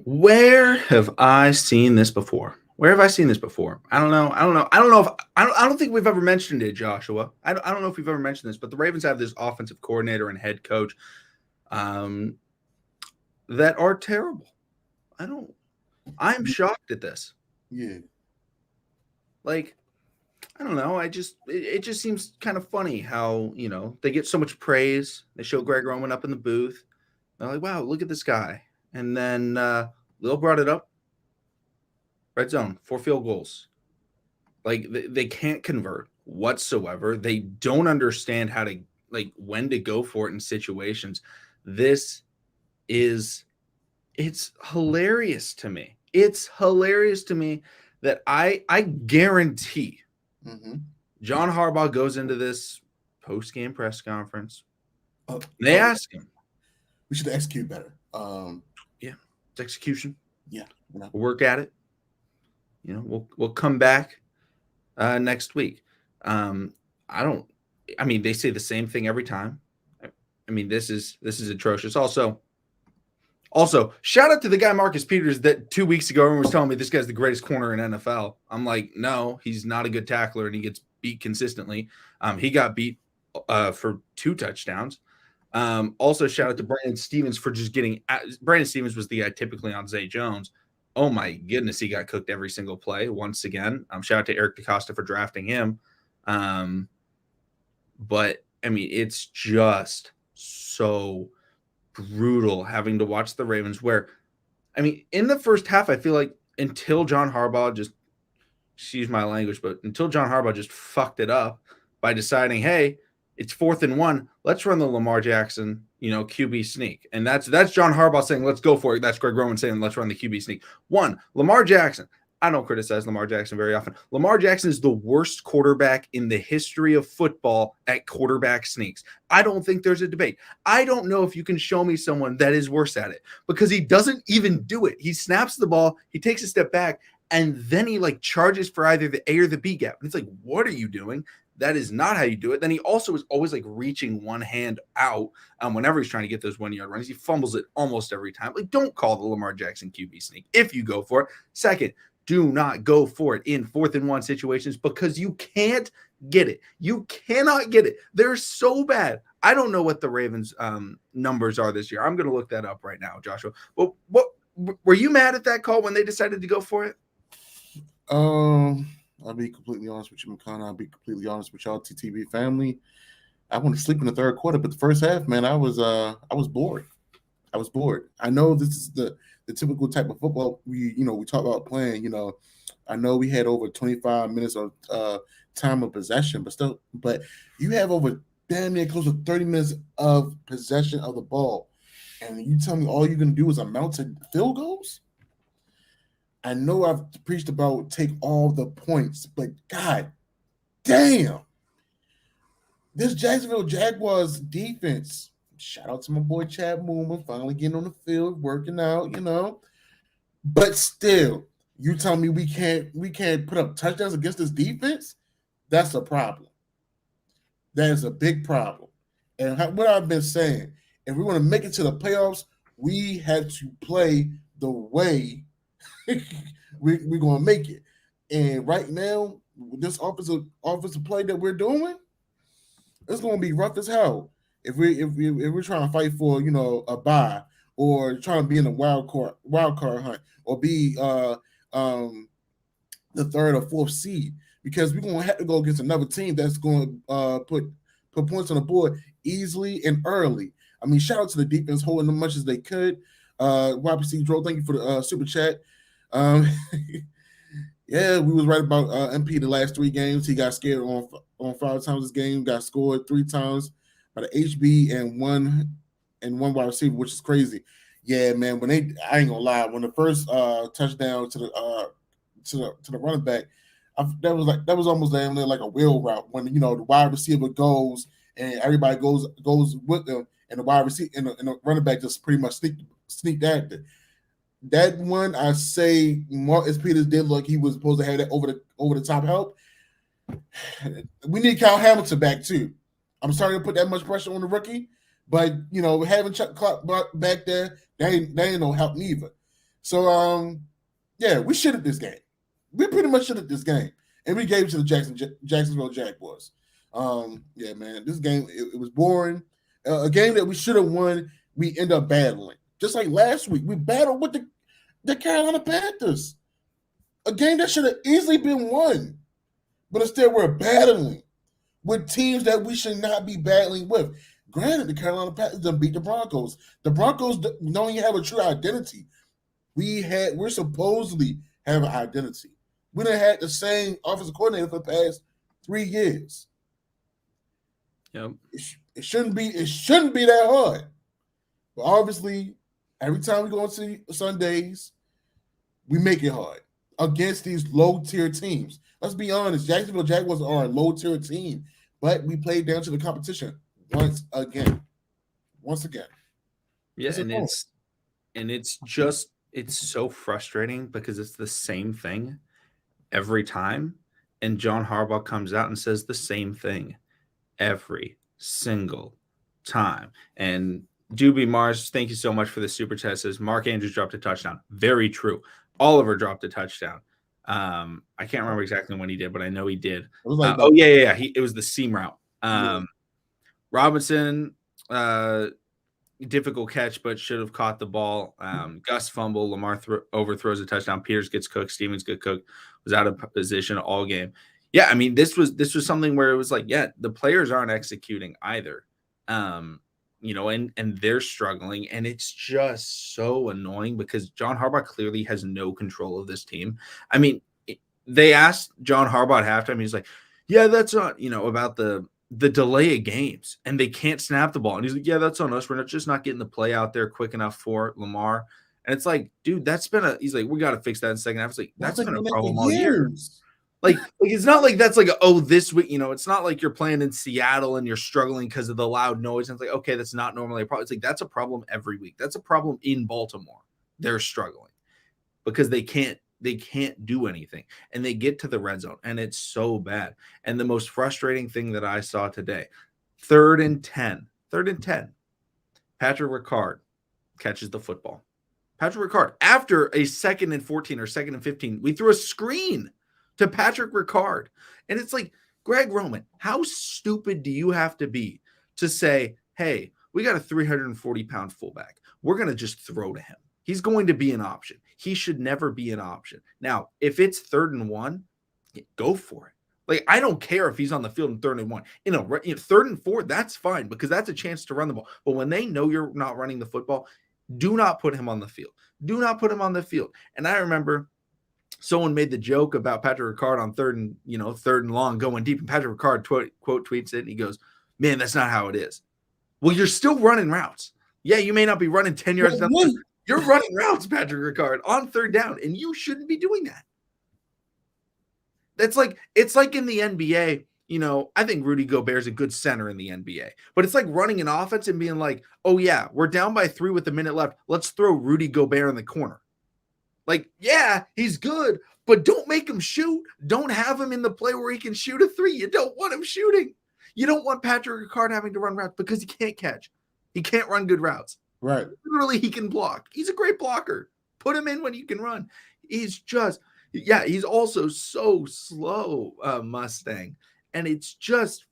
Where have I seen this before? Where have I seen this before? I don't know. I don't think we've ever mentioned it, Joshua. I don't know if we've ever mentioned this, but the Ravens have this offensive coordinator and head coach um, that are terrible. I don't. I'm shocked at this. Yeah. Like, I don't know. It just seems kind of funny how they get so much praise. They show Greg Roman up in the booth. They're like, "Wow, look at this guy," and then Lil brought it up. Red zone, 4 field goals. Like they can't convert whatsoever. They don't understand how to when to go for it in situations. This is it's hilarious to me. It's hilarious to me that I guarantee Mm-hmm. John Harbaugh goes into this post game press conference. Oh, They oh, ask him, we should execute better. yeah, it's execution. Yeah. You know. We'll work at it. We'll come back next week. I don't. I mean, they say the same thing every time. I mean, this is atrocious. Also, shout out to the guy Marcus Peters that 2 weeks ago everyone was telling me this guy's the greatest corner in NFL. I'm like, no, he's not a good tackler, and he gets beat consistently. He got beat for 2 touchdowns. Also, shout out to Brandon Stevens for just getting. Brandon Stevens was the guy typically on Zay Jones. Oh my goodness, he got cooked every single play once again. Shout out to Eric DeCosta for drafting him. But I mean, it's just so brutal having to watch the Ravens. Where, I mean, in the first half, I feel like until John Harbaugh just, excuse my language, but until John Harbaugh just fucked it up by deciding, hey, it's 4th and 1. Let's run the Lamar Jackson, QB sneak. And that's John Harbaugh saying, let's go for it. That's Greg Roman saying, let's run the QB sneak. Lamar Jackson. I don't criticize Lamar Jackson very often. Lamar Jackson is the worst quarterback in the history of football at quarterback sneaks. I don't think there's a debate. I don't know if you can show me someone that is worse at it because he doesn't even do it. He snaps the ball, he takes a step back, and then he charges for either the A or the B gap. And it's like, what are you doing? That is not how you do it. Then he also is always reaching one hand out whenever he's trying to get those 1 yard runs. He fumbles it almost every time. Don't call the Lamar Jackson QB sneak if you go for it. Second, do not go for it in 4th and 1 situations because you can't get it. You cannot get it. They're so bad. I don't know what the Ravens numbers are this year. I'm going to look that up right now, Joshua. Well, what were you mad at that call when they decided to go for it? I'll be completely honest with you, McConnell. I'll be completely honest with y'all, TTB family. I went to sleep in the third quarter, but the first half, man, I was bored. I was bored. I know this is the typical type of football we talk about playing. I know we had over 25 minutes of time of possession, but you have over damn near close to 30 minutes of possession of the ball, and you tell me all you're gonna do is amount to field goals. I know I've preached about take all the points, but god damn, this Jacksonville Jaguars defense. Shout out to my boy Chad Moomer, finally getting on the field, working out, But still, you tell me we can't put up touchdowns against this defense? That's a problem. That is a big problem. And what I've been saying, if we want to make it to the playoffs, we have to play the way we're going to make it. And right now, this offensive play that we're doing, it's going to be rough as hell. If we're trying to fight for a bye or trying to be in the wild card hunt or be the third or fourth seed, because we're going to have to go against another team that's going to put points on the board easily and early. I mean, shout out to the defense holding as much as they could. YPC Dro, thank you for the super chat. Yeah, we was right about MP the last 3 games. He got scared on 5 times this game, got scored 3 times by the HB and one wide receiver, which is crazy. Yeah, man. I ain't gonna lie, when the first touchdown to the running back, that was almost like a wheel route when the wide receiver goes and everybody goes with them, and the wide receiver and the running back just pretty much sneaked after. That one, I say Marcus Peters did look he was supposed to have that over the top help. We need Kyle Hamilton back too. I'm sorry to put that much pressure on the rookie, but having Chuck Clark back there, that ain't no help neither. So yeah, we shit at this game. We pretty much shit at this game, and we gave it to the Jacksonville Jaguars. Yeah, man, this game it was boring. A game that we should have won, we end up battling. Just like last week, we battled with the Carolina Panthers. A game that should have easily been won, but instead we're battling with teams that we should not be battling with. Granted, the Carolina Panthers done beat the Broncos. The Broncos don't even have a true identity. We're supposedly have an identity. We done had the same offensive coordinator for the past 3 years. Yep. It shouldn't be that hard. But obviously, every time we go into Sundays, we make it hard against these low-tier teams. Let's be honest, Jacksonville Jaguars are a low-tier team, but we played down to the competition once again. Yeah, it's so frustrating because it's the same thing every time, and John Harbaugh comes out and says the same thing every single time. And Doobie Mars, thank you so much for the super chat. Says Mark Andrews dropped a touchdown. Very true. Oliver dropped a touchdown. I can't remember exactly when he did, but I know he did. It was like it was the seam route. Robinson, difficult catch, but should have caught the ball. Gus fumble. Lamar overthrows a touchdown. Peters gets cooked. Stevens gets cooked. Was out of position all game. Yeah, I mean, this was something where it was like, yeah, the players aren't executing either. And they're struggling, and it's just so annoying because John Harbaugh clearly has no control of this team. I mean, they asked John Harbaugh at halftime. He's like, yeah, that's not, about the delay of games, and they can't snap the ball. And he's like, yeah, that's on us. We're just not getting the play out there quick enough for Lamar. And it's like, dude, he's like, we got to fix that in the second half. It's like, that's been a problem all year. Like it's not like that's like, this week, it's not like you're playing in Seattle and you're struggling because of the loud noise. And it's like, okay, that's not normally a problem. It's like, that's a problem every week. That's a problem in Baltimore. They're struggling because they can't do anything, and they get to the red zone, and it's so bad. And the most frustrating thing that I saw today, 3rd and 10, Patrick Ricard catches the football. Patrick Ricard, after a 2nd and 14 or 2nd and 15, we threw a screen to Patrick Ricard. And it's like, Greg Roman, how stupid do you have to be to say, hey, we got a 340-pound fullback. We're going to just throw to him. He's going to be an option. He should never be an option. Now, if it's 3rd and 1, go for it. Like, I don't care if he's on the field in 3rd and 1. 3rd and 4, that's fine because that's a chance to run the ball. But when they know you're not running the football, do not put him on the field. Do not put him on the field. And I remember someone made the joke about Patrick Ricard on 3rd and long going deep. And Patrick Ricard quote tweets it, and he goes, man, that's not how it is. Well, you're still running routes. Yeah, you may not be running 10 yards down. You're running routes, Patrick Ricard, on 3rd down, and you shouldn't be doing that. It's like in the NBA, I think Rudy Gobert is a good center in the NBA, but it's like running an offense and being like, oh yeah, we're down by 3 with a minute left. Let's throw Rudy Gobert in the corner. Like, yeah, he's good, but don't make him shoot. Don't have him in the play where he can shoot a 3. You don't want him shooting. You don't want Patrick Ricard having to run routes because he can't catch. He can't run good routes. Right. Literally, he can block. He's a great blocker. Put him in when you can run. He's also so slow, Mustang. And it's just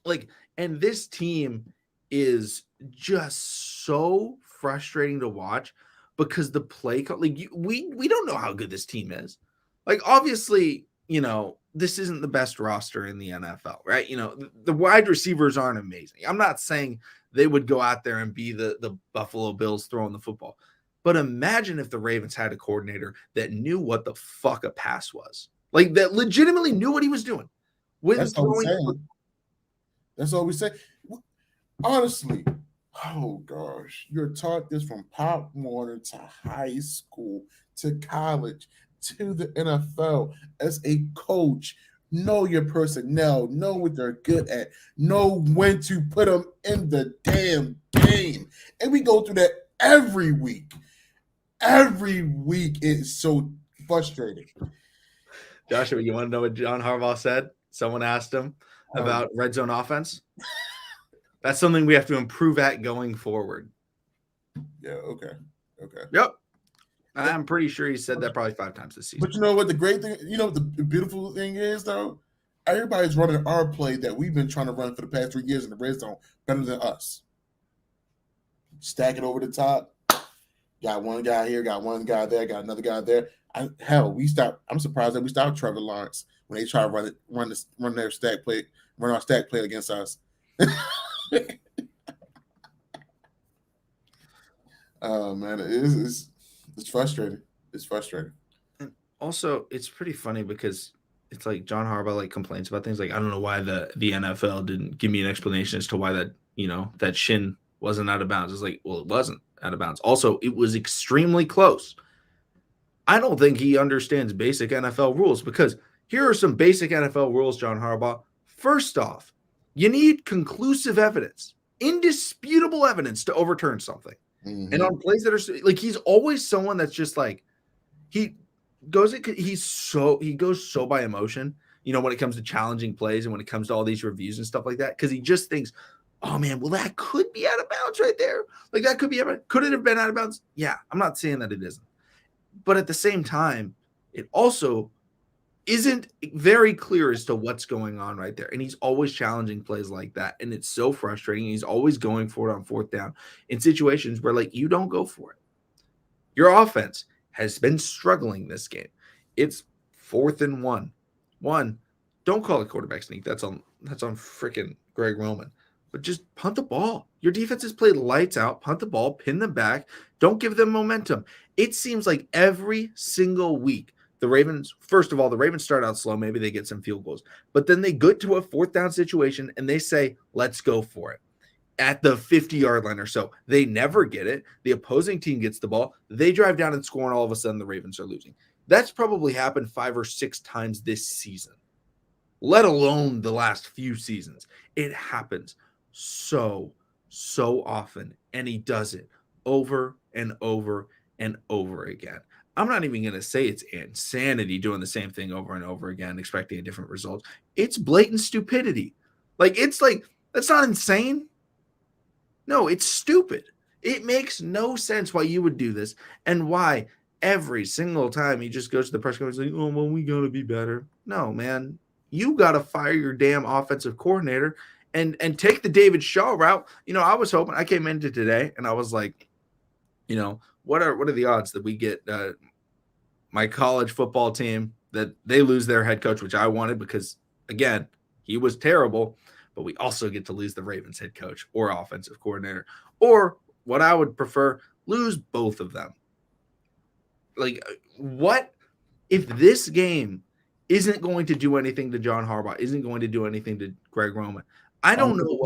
like, and this team is just so frustrating to watch because the play, we don't know how good this team is. Like, obviously, this isn't the best roster in the NFL, right? The wide receivers aren't amazing. I'm not saying they would go out there and be the Buffalo Bills throwing the football. But imagine if the Ravens had a coordinator that knew what the fuck a pass was. Like, that legitimately knew what he was doing. That's all we say. Honestly, oh gosh, you're taught this from Pop Warner to high school to college to the NFL as a coach. Know your personnel, know what they're good at, know when to put them in the damn game. And we go through that every week. Every week is so frustrating. Joshua, you want to know what John Harbaugh said? Someone asked him about red zone offense. That's something we have to improve at going forward. Yeah, okay. Yep. I'm pretty sure he said that probably 5 times this season. But you know what the great thing, you know what the beautiful thing is though? Everybody's running our play that we've been trying to run for the past 3 years in the red zone better than us. Stack it over the top. Got one guy here, got one guy there, got another guy there. I'm surprised that we stopped Trevor Lawrence when they try to run their stack play, run our stack play against us. Oh man, it's frustrating. It's frustrating. And also, it's pretty funny because it's like John Harbaugh like complains about things like I don't know why the NFL didn't give me an explanation as to why that that shin wasn't out of bounds. It's like, well, it wasn't out of bounds. Also, it was extremely close. I don't think he understands basic NFL rules because here are some basic NFL rules, John Harbaugh. First off, you need conclusive evidence, indisputable evidence to overturn something. Mm-hmm. And on plays that are like he's always someone that's just like he goes so by emotion, when it comes to challenging plays and when it comes to all these reviews and stuff like that, because he just thinks, oh man, well that could be out of bounds right there. Like that could it have been out of bounds? Yeah, I'm not saying that it isn't. But at the same time, it also isn't very clear as to what's going on right there. And he's always challenging plays like that. And it's so frustrating. He's always going for it on fourth down in situations where, like, you don't go for it. Your offense has been struggling this game. It's 4th and 1. Don't call it quarterback sneak. That's on freaking Greg Roman. But just punt the ball. Your defense has played lights out. Punt the ball, pin them back. Don't give them momentum. It seems like every single week, the Ravens start out slow. Maybe they get some field goals. But then they get to a 4th down situation, and they say, let's go for it. At the 50-yard line or so. They never get it. The opposing team gets the ball. They drive down and score, and all of a sudden the Ravens are losing. That's probably happened 5 or 6 times this season, let alone the last few seasons. It happens so often, and he does it over and over and over again. I'm not even going to say it's insanity doing the same thing over and over again, expecting a different result. It's blatant stupidity. That's not insane. No, it's stupid. It makes no sense why you would do this and why every single time he just goes to the press conference like, oh, well, we got to be better. No, man, you got to fire your damn offensive coordinator and take the David Shaw route. I was hoping, I came into today and I was like, what are the odds that we get my college football team, that they lose their head coach, which I wanted because, again, he was terrible, but we also get to lose the Ravens head coach or offensive coordinator, or what I would prefer, lose both of them. Like, what if this game isn't going to do anything to John Harbaugh, isn't going to do anything to Greg Roman? I don't know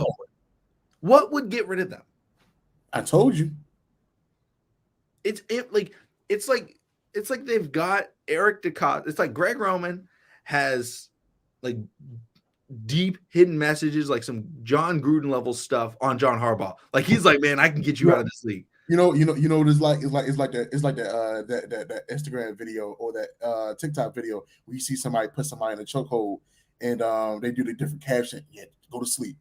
what would get rid of them. I told you. It's like they've got Eric DeCosta. It's like Greg Roman has like deep hidden messages, like some John Gruden level stuff on John Harbaugh. Like he's like, man, I can get you out of this league. You know what it's like? It's like that Instagram video or that TikTok video where you see somebody put somebody in a chokehold and they do the different caption. Yeah, go to sleep.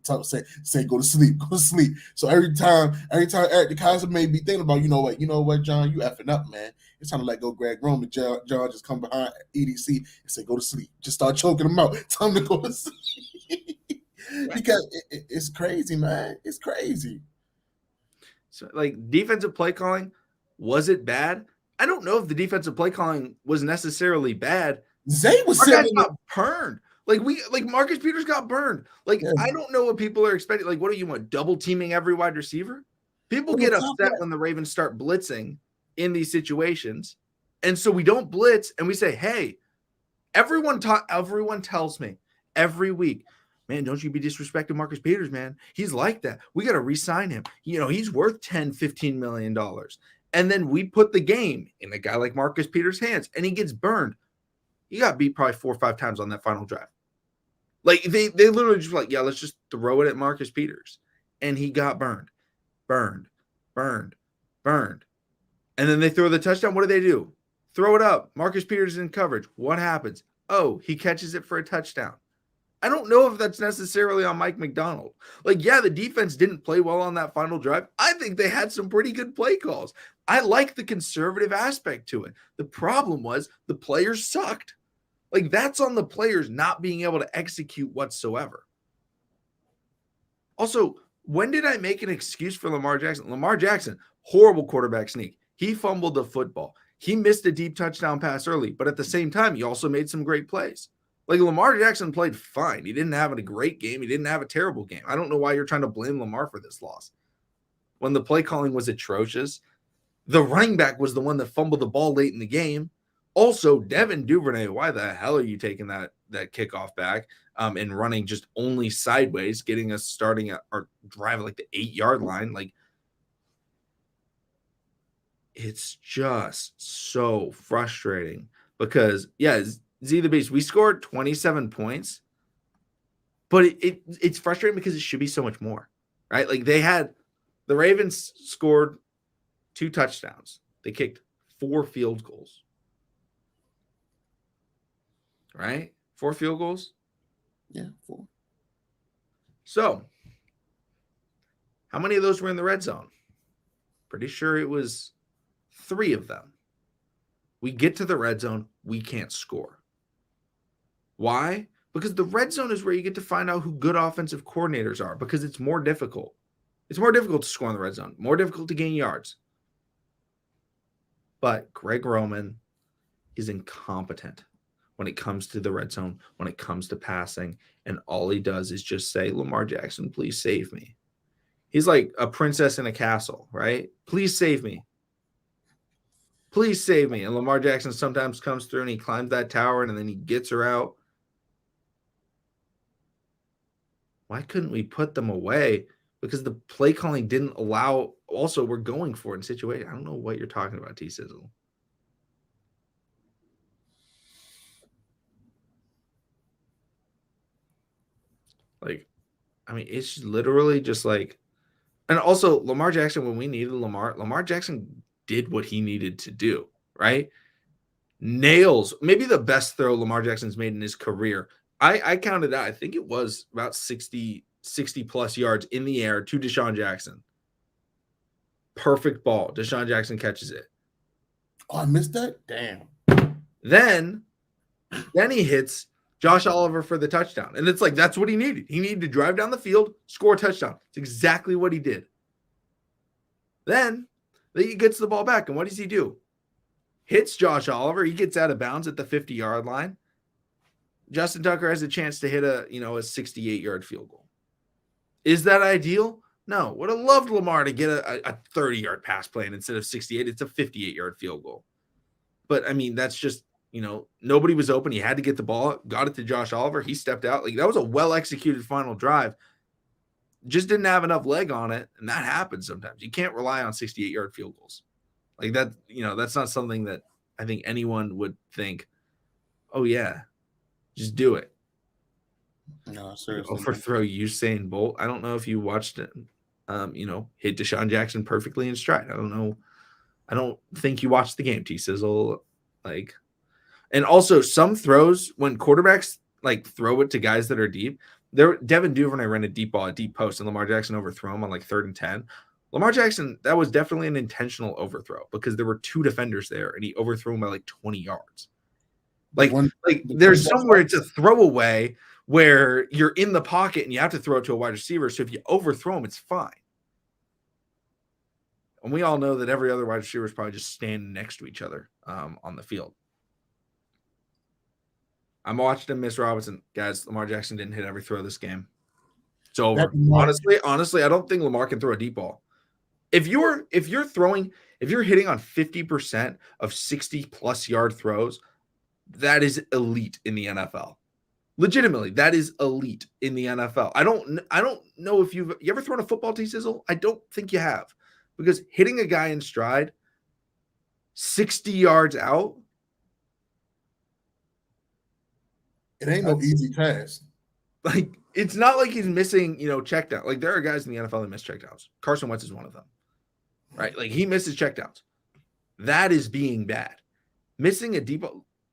Say go to sleep. Go to sleep. So every time Eric DeCosta may be thinking about, you know what, John, you effing up, man. It's time to let go Greg Roman. John just come behind EDC and say go to sleep. Just start choking him out. Tell him to go to sleep. Because it's crazy, man. It's crazy. So, like, defensive play calling, was it bad? I don't know if the defensive play calling was necessarily bad. Zay was got burned. Like Marcus Peters got burned. Like, yeah. I don't know what people are expecting. Like, what do you want? Double teaming every wide receiver? People get upset when the Ravens start blitzing in these situations. And so we don't blitz and we say, hey, everyone tells me every week, man, don't you be disrespecting Marcus Peters, man. He's like that. We got to re-sign him. He's worth $10, $15 million. And then we put the game in a guy like Marcus Peters' hands, and he gets burned. He got beat probably 4 or 5 times on that final drive. Like, they literally just like, yeah, let's just throw it at Marcus Peters. And he got burned. And then they throw the touchdown. What do? Throw it up. Marcus Peters is in coverage. What happens? Oh, he catches it for a touchdown. I don't know if that's necessarily on Mike McDonald. Like, yeah, the defense didn't play well on that final drive. I think they had some pretty good play calls. I like the conservative aspect to it. The problem was the players sucked. Like, that's on the players not being able to execute whatsoever. Also, when did I make an excuse for Lamar Jackson? Lamar Jackson, horrible quarterback sneak. He fumbled the football. He missed a deep touchdown pass early, but at the same time, he also made some great plays. Like, Lamar Jackson played fine. He didn't have a great game. He didn't have a terrible game. I don't know why you're trying to blame Lamar for this loss. When the play calling was atrocious, the running back was the one that fumbled the ball late in the game. Also, Devin Duvernay, why the hell are you taking that kickoff back and running just only sideways, getting us starting at our drive at like the 8-yard line? Like, it's just so frustrating because, yeah, Z the Beast, we scored 27 points, but it's frustrating because it should be so much more, right? Like, the Ravens scored 2 touchdowns. They kicked 4 field goals. Right? 4 field goals? Yeah, 4. So, how many of those were in the red zone? Pretty sure it was 3 of them. We get to the red zone, we can't score. Why? Because the red zone is where you get to find out who good offensive coordinators are, because it's more difficult. It's more difficult to score in the red zone, more difficult to gain yards. But Greg Roman is incompetent when it comes to the red zone, when it comes to passing, and all he does is just say, Lamar Jackson, please save me. He's like a princess in a castle, right? Please save me. Please save me. And Lamar Jackson sometimes comes through and he climbs that tower and then he gets her out. Why couldn't we put them away? Because the play calling didn't allow. Also, we're going for it in situation. I don't know what you're talking about, T-Sizzle. Like, I mean, it's literally just like, and also Lamar Jackson, when we needed Lamar Jackson did what he needed to do, right? Nails, maybe the best throw Lamar Jackson's made in his career. I counted out, I think it was about 60 plus yards in the air to Deshaun Jackson. Perfect ball. Deshaun Jackson catches it. Oh, I missed that? Damn. Then he hits Josh Oliver for the touchdown. And it's like, that's what he needed. He needed to drive down the field, score a touchdown. It's exactly what he did. Then he gets the ball back. And what does he do? Hits Josh Oliver. He gets out of bounds at the 50-yard line. Justin Tucker has a chance to hit a 68-yard field goal. Is that ideal? No. Would have loved Lamar to get a 30-yard pass play, and instead of 68, it's a 58-yard field goal. But, I mean, that's just, nobody was open. He had to get the ball, got it to Josh Oliver. He stepped out. Like, that was a well-executed final drive. Just didn't have enough leg on it, and that happens sometimes. You can't rely on 68-yard field goals. Like that, that's not something that I think anyone would think, oh, yeah, just do it. No, seriously. Overthrow Usain Bolt. I don't know if you watched it, hit Deshaun Jackson perfectly in stride. I don't know. I don't think you watched the game, T-Sizzle. Like, and also some throws when quarterbacks like throw it to guys that are deep. Devin Duvernay ran a deep ball, a deep post, and Lamar Jackson overthrew him on like 3rd and 10. Lamar Jackson, that was definitely an intentional overthrow because there were 2 defenders there, and he overthrew him by like 20 yards. There's somewhere it's a throwaway where you're in the pocket and you have to throw it to a wide receiver. So if you overthrow him, it's fine. And we all know that every other wide receiver is probably just standing next to each other on the field. I'm watching him miss Robinson. Guys, Lamar Jackson didn't hit every throw this game. It's over. Honestly, I don't think Lamar can throw a deep ball. If you're hitting on 50% of 60+ yard throws, that is elite in the NFL. Legitimately, that is elite in the NFL. I don't know if you ever thrown a football, T-Sizzle? I don't think you have, because hitting a guy in stride 60 yards out, it ain't no easy task. Like, it's not like he's missing, checkdown. Like, there are guys in the NFL that miss checkdowns. Carson Wentz is one of them, right? Like, he misses checkdowns. That is being bad. Missing a deep,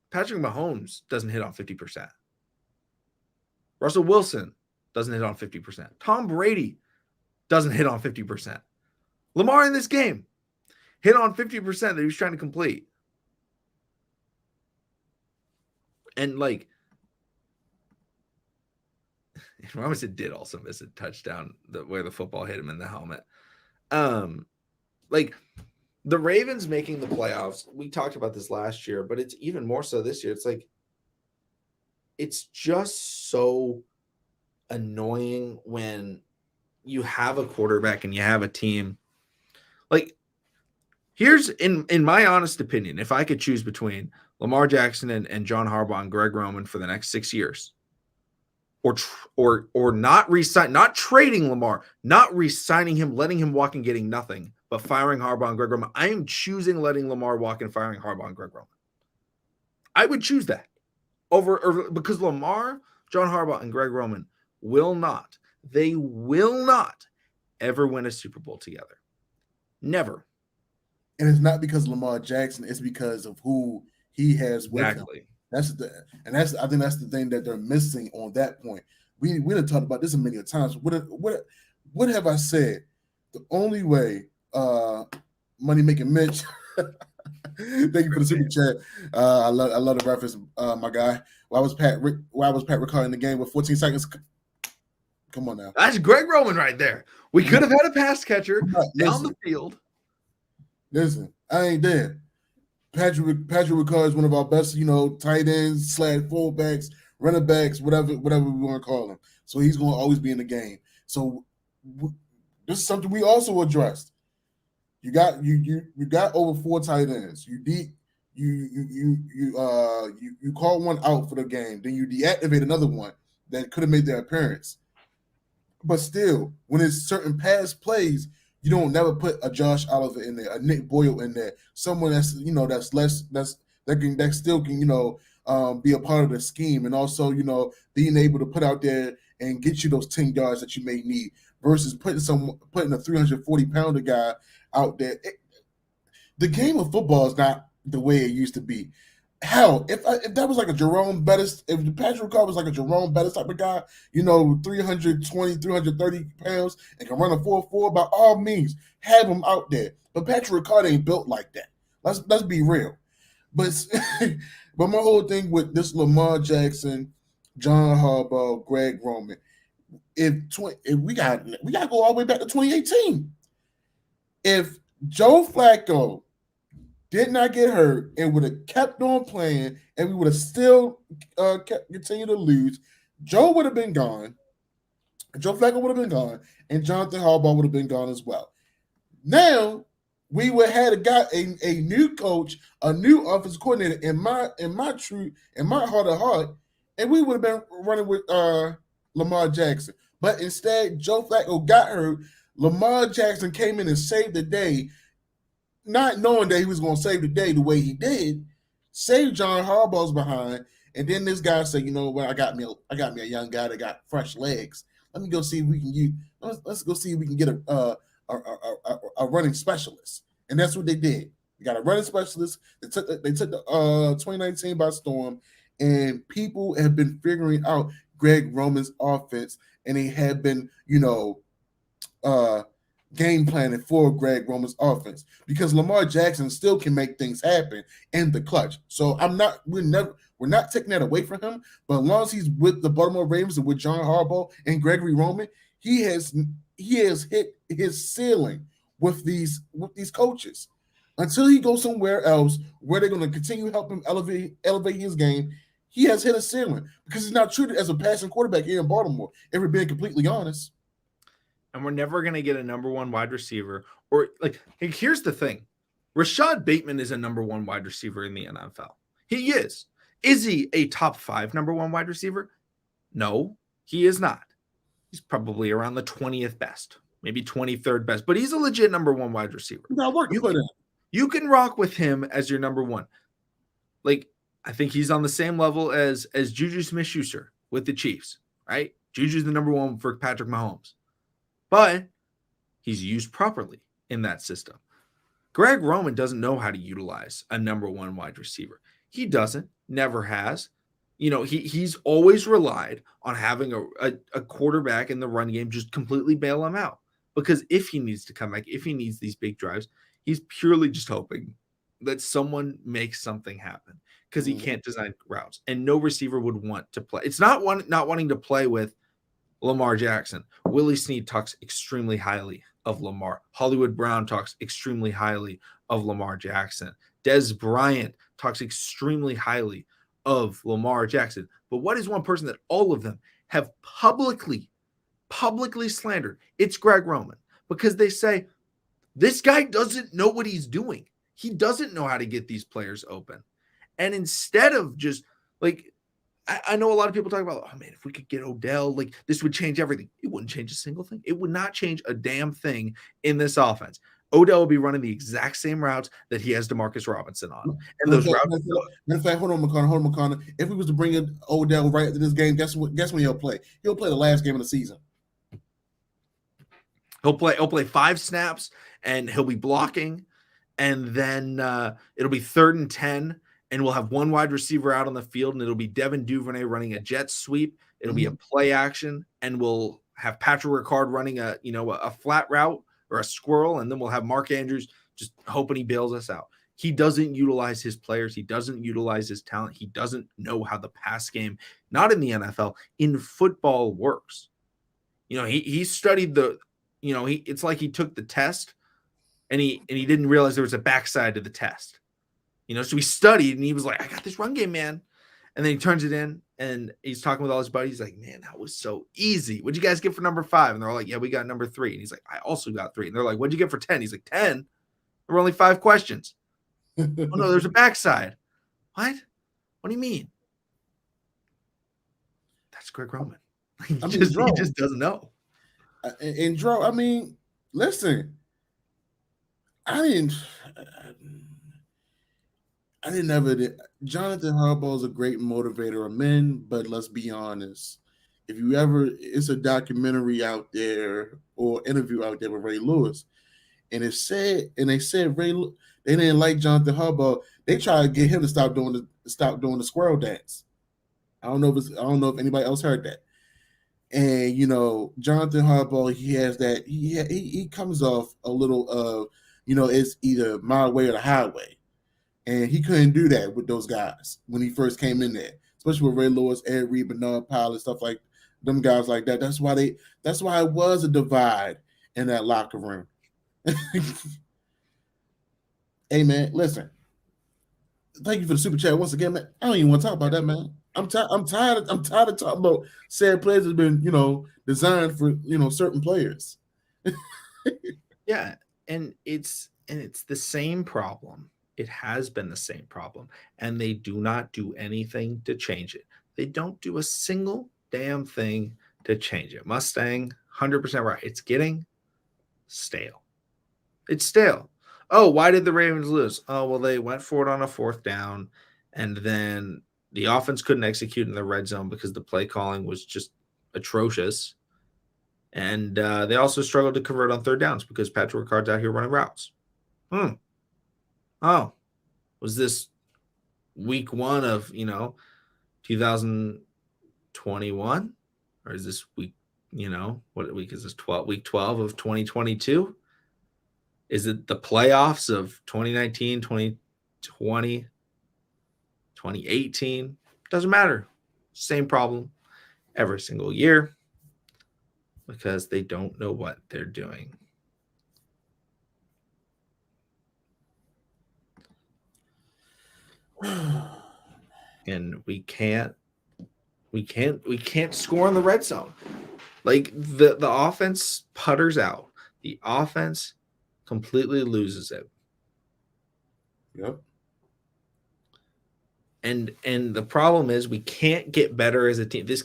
Patrick Mahomes doesn't hit on 50%. Russell Wilson doesn't hit on 50%. Tom Brady doesn't hit on 50%. Lamar in this game hit on 50% that he was trying to complete. And like, Robinson did also miss a touchdown where the football hit him in the helmet. Like the Ravens making the playoffs, we talked about this last year, but it's even more so this year. It's like, it's just so annoying when you have a quarterback and you have a team. Like, here's in my honest opinion, if I could choose between Lamar Jackson and John Harbaugh and Greg Roman for the next 6 years, or not trading Lamar, not re-signing him, letting him walk and getting nothing, but firing Harbaugh and Greg Roman, I am choosing letting Lamar walk and firing Harbaugh and Greg Roman. I would choose that because Lamar, John Harbaugh, and Greg Roman will not ever win a Super Bowl together. Never. And it's not because Lamar Jackson, it's because of who he has with him. I think that's the thing that they're missing on that point. We done talked about this a million times. What have I said? The only way Money Making Mitch. Thank you for the super chat. I love the reference, my guy. Why was Pat Ricard in the game with 14 seconds? Come on now. That's Greg Roman right there. We could have had a pass catcher down the field. Listen, I ain't there. Patrick Ricard is one of our best, tight ends, fullbacks, running backs, whatever we want to call him. So he's going to always be in the game. So this is something we also addressed. You got over 4 tight ends. You call one out for the game, then you deactivate another one that could have made their appearance. But still, when it's certain pass plays, you don't never put a Josh Oliver in there, a Nick Boyle in there, someone that still can be a part of the scheme, and also being able to put out there and get you those 10 yards that you may need versus putting a 340-pounder guy out there. The game of football is not the way it used to be. Hell, if that was like a Jerome Bettis, if Patrick Ricard was like a Jerome Bettis type of guy, 320, 330 pounds and can run a 4.4, by all means, have him out there. But Patrick Ricard ain't built like that. Let's be real. But my whole thing with this Lamar Jackson, John Harbaugh, Greg Roman, if we got to go all the way back to 2018. If Joe Flacco did not get hurt and would have kept on playing and we would have still continued to lose, Joe would have been gone. Joe Flacco would have been gone, and Jonathan Harbaugh would have been gone as well. Now we would have had a new coach, a new offensive coordinator in my heart of heart, and we would have been running with Lamar Jackson. But instead, Joe Flacco got hurt. Lamar Jackson came in and saved the day, not knowing that he was going to save the day the way he did, saved John Harbaugh's behind, and then this guy said, "You know what? I got me a young guy that got fresh legs. Let me go see if we can let's go see if we can get a running specialist." And that's what they did. They got a running specialist. They took the 2019 by storm, and people have been figuring out Greg Roman's offense, and they have been, game planning for Greg Roman's offense, because Lamar Jackson still can make things happen in the clutch. So we're not taking that away from him, but as long as he's with the Baltimore Ravens and with John Harbaugh and Gregory Roman, he has hit his ceiling with these coaches. Until he goes somewhere else where they're going to continue to help him elevate his game, he has hit a ceiling because he's not treated as a passing quarterback here in Baltimore, if we're being completely honest. And we're never going to get a number 1 wide receiver. Or here's the thing. Rashad Bateman is a number 1 wide receiver in the NFL. He is. Is he a top 5 number 1 wide receiver? No, he is not. He's probably around the 20th best, maybe 23rd best, but he's a legit number 1 wide receiver. You can rock with him as your number 1. I think he's on the same level as Juju Smith-Schuster with the Chiefs, right? Juju's the number 1 for Patrick Mahomes. But he's used properly in that system. Greg Roman doesn't know how to utilize a number 1 wide receiver. He doesn't, never has. he's always relied on having a quarterback in the run game just completely bail him out. Because if he needs to come back, if he needs these big drives, he's purely just hoping that someone makes something happen because he can't design routes. And no receiver would want to play. It's not wanting to play with Lamar Jackson. Willie Snead talks extremely highly of Lamar. Hollywood Brown talks extremely highly of Lamar Jackson. Des Bryant talks extremely highly of Lamar Jackson. But what is one person that all of them have publicly slandered? It's Greg Roman, because they say this guy doesn't know what he's doing. He doesn't know how to get these players open. And instead of just like, I know a lot of people talk about, oh man, if we could get Odell, like this would change everything. It wouldn't change a single thing. It would not change a damn thing in this offense. Odell will be running the exact same routes that he has DeMarcus Robinson on. And those routes. Matter of fact, hold on, McConnell. If we was to bring in Odell right after this game, guess when he'll play? He'll play the last game of the season. He'll play 5 snaps and he'll be blocking. And then it'll be 3rd and 10. And we'll have one wide receiver out on the field, and it'll be Devin Duvernay running a jet sweep. It'll be a play action, and we'll have Patrick Ricard running a flat route or a squirrel, and then we'll have Mark Andrews just hoping he bails us out. He doesn't utilize his players. He doesn't utilize his talent. He doesn't know how the pass game, not in the NFL, in football works. He studied it's like he took the test, and he didn't realize there was a backside to the test. So he studied and he was like, I got this run game, man. And then he turns it in and he's talking with all his buddies. He's like, man, that was so easy. What'd you guys get for number 5? And they're all like, yeah, we got number 3. And he's like, I also got 3. And they're like, what'd you get for 10? He's like, 10? There were only 5 questions. Oh, no, there's a backside. What? What do you mean? That's Greg Roman. He just doesn't know. And Dro, listen, Jonathan Harbaugh is a great motivator of men, but let's be honest. It's a documentary out there or interview out there with Ray Lewis, and they said they didn't like Jonathan Harbaugh. They tried to get him to stop doing the squirrel dance. I don't know if anybody else heard that. And Jonathan Harbaugh, he has that. He comes off a little it's either my way or the highway. And he couldn't do that with those guys when he first came in there, especially with Ray Lewis, Ed Reed, Bernard Powell, and stuff like them guys like that. That's why it was a divide in that locker room. Hey man, listen. Thank you for the super chat once again, man. I don't even want to talk about that, man. I'm tired of talking about said players that have been, designed for, certain players. Yeah, and it's the same problem. It has been the same problem, and they do not do anything to change it. They don't do a single damn thing to change it. Mustang, 100% right. It's getting stale. It's stale. Oh, why did the Ravens lose? Oh, well, they went for it on a 4th down, and then the offense couldn't execute in the red zone because the play calling was just atrocious. And they also struggled to convert on 3rd downs because Patrick Ricard's out here running routes. Oh, was this week 1 of, 2021? Or is this week, what week is this? Week 12 of 2022? Is it the playoffs of 2019, 2020, 2018? Doesn't matter. Same problem every single year because they don't know what they're doing. And we can't score in the red zone. Like the offense putters out. The offense completely loses it. Yep. And the problem is we can't get better as a team. This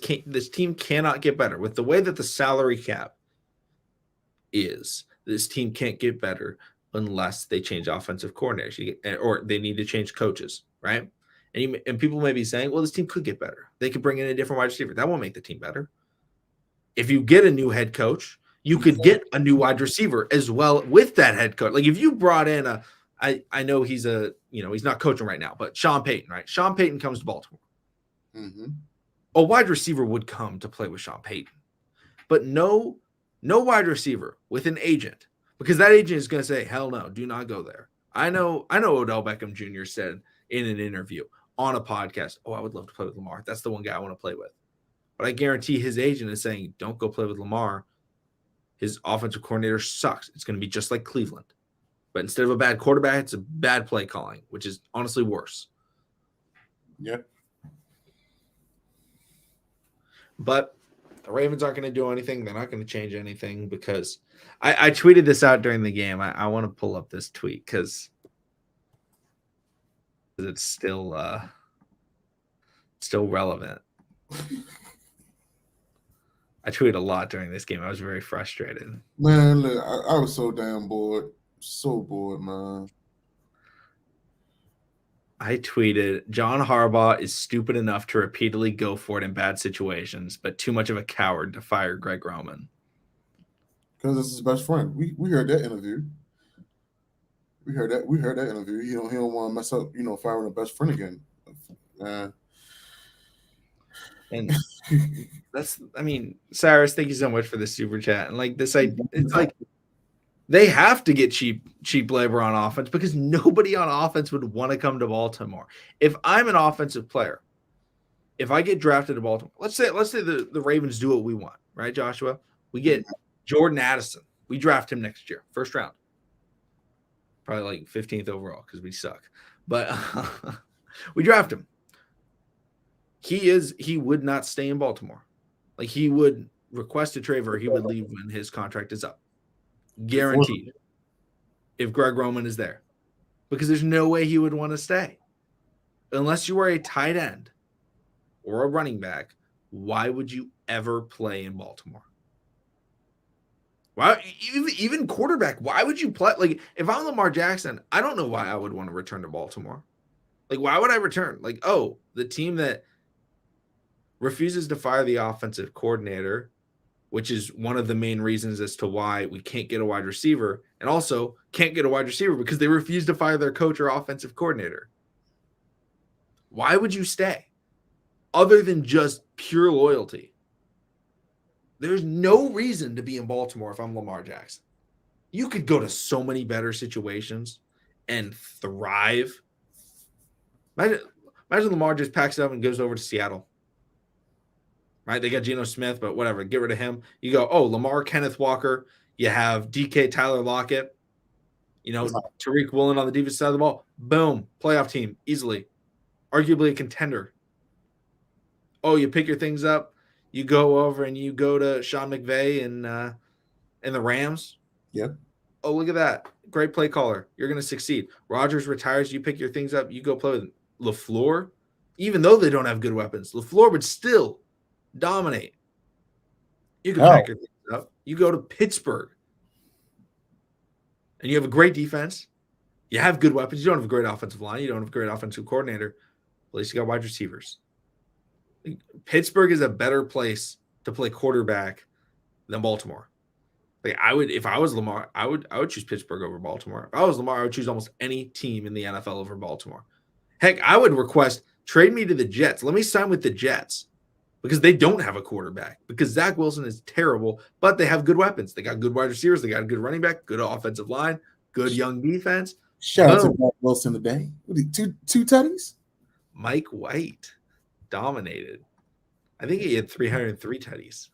team cannot get better with the way that the salary cap is. This team can't get better unless they change offensive coordinators or they need to change coaches, right? And people may be saying, well, this team could get better. They could bring in a different wide receiver. That won't make the team better. If you get a new head coach, you could get a new wide receiver as well with that head coach. Like if you brought in I know he's he's not coaching right now, but Sean Payton, right? Sean Payton comes to Baltimore. Mm-hmm. A wide receiver would come to play with Sean Payton, but no wide receiver with an agent, because that agent is going to say, hell no, do not go there. I know Odell Beckham Jr. said in an interview on a podcast, oh, I would love to play with Lamar. That's the one guy I want to play with. But I guarantee his agent is saying, don't go play with Lamar. His offensive coordinator sucks. It's going to be just like Cleveland. But instead of a bad quarterback, it's a bad play calling, which is honestly worse. Yeah. But the Ravens aren't going to do anything. They're not going to change anything, because I tweeted this out during the game. I want to pull up this tweet because it's still relevant. I tweeted a lot during this game. I was very frustrated. Man, look, I was so damn bored. So bored, man. I tweeted, John Harbaugh is stupid enough to repeatedly go for it in bad situations, but too much of a coward to fire Greg Roman. Because it's his best friend. We heard that interview. We heard that interview. He don't want to mess up, firing a best friend again. And that's, I mean, Cyrus, thank you so much for the super chat. And like this, it's like they have to get cheap labor on offense, because nobody on offense would want to come to Baltimore. If I'm an offensive player, if I get drafted to Baltimore, let's say the Ravens do what we want, right, Joshua? We get Jordan Addison. We draft him next year, first round. Probably like 15th overall because we suck. But we draft him. He would not stay in Baltimore. Like, he would request a trade, or he would leave when his contract is up. Guaranteed. If Greg Roman is there. Because there's no way he would want to stay. Unless you are a tight end or a running back, why would you ever play in Baltimore? Why, even quarterback, why would you play? Like, if I'm Lamar Jackson, I don't know why I would want to return to Baltimore. Like, why would I return? Like, oh, the team that refuses to fire the offensive coordinator, which is one of the main reasons as to why we can't get a wide receiver, and also can't get a wide receiver because they refuse to fire their coach or offensive coordinator. Why would you stay? Other than just pure loyalty. There's no reason to be in Baltimore if I'm Lamar Jackson. You could go to so many better situations and thrive. Imagine Lamar just packs it up and goes over to Seattle. Right? They got Geno Smith, but whatever. Get rid of him. You go, oh, Lamar, Kenneth Walker. You have DK, Tyler Lockett. Tariq Woolen on the defensive side of the ball. Boom. Playoff team. Easily. Arguably a contender. Oh, you pick your things up. You go over and you go to Sean McVay and the Rams. Yep. Oh, look at that. Great play caller. You're going to succeed. Rodgers retires. You pick your things up. You go play with LaFleur. Even though they don't have good weapons, LaFleur would still dominate. You can pack your things up. You go to Pittsburgh. And you have a great defense. You have good weapons. You don't have a great offensive line. You don't have a great offensive coordinator. At least you got wide receivers. Pittsburgh is a better place to play quarterback than Baltimore. Like, if I was Lamar, I would choose Pittsburgh over Baltimore. If I was Lamar, I would choose almost any team in the NFL over Baltimore. Heck, I would request trade me to the Jets. Let me sign with the Jets, because they don't have a quarterback, because Zach Wilson is terrible, but they have good weapons. They got good wide receivers. They got a good running back, good offensive line, good young defense. Shout out to Zach Wilson today. What, two tutties? Mike White dominated. I think he had 303 tutties.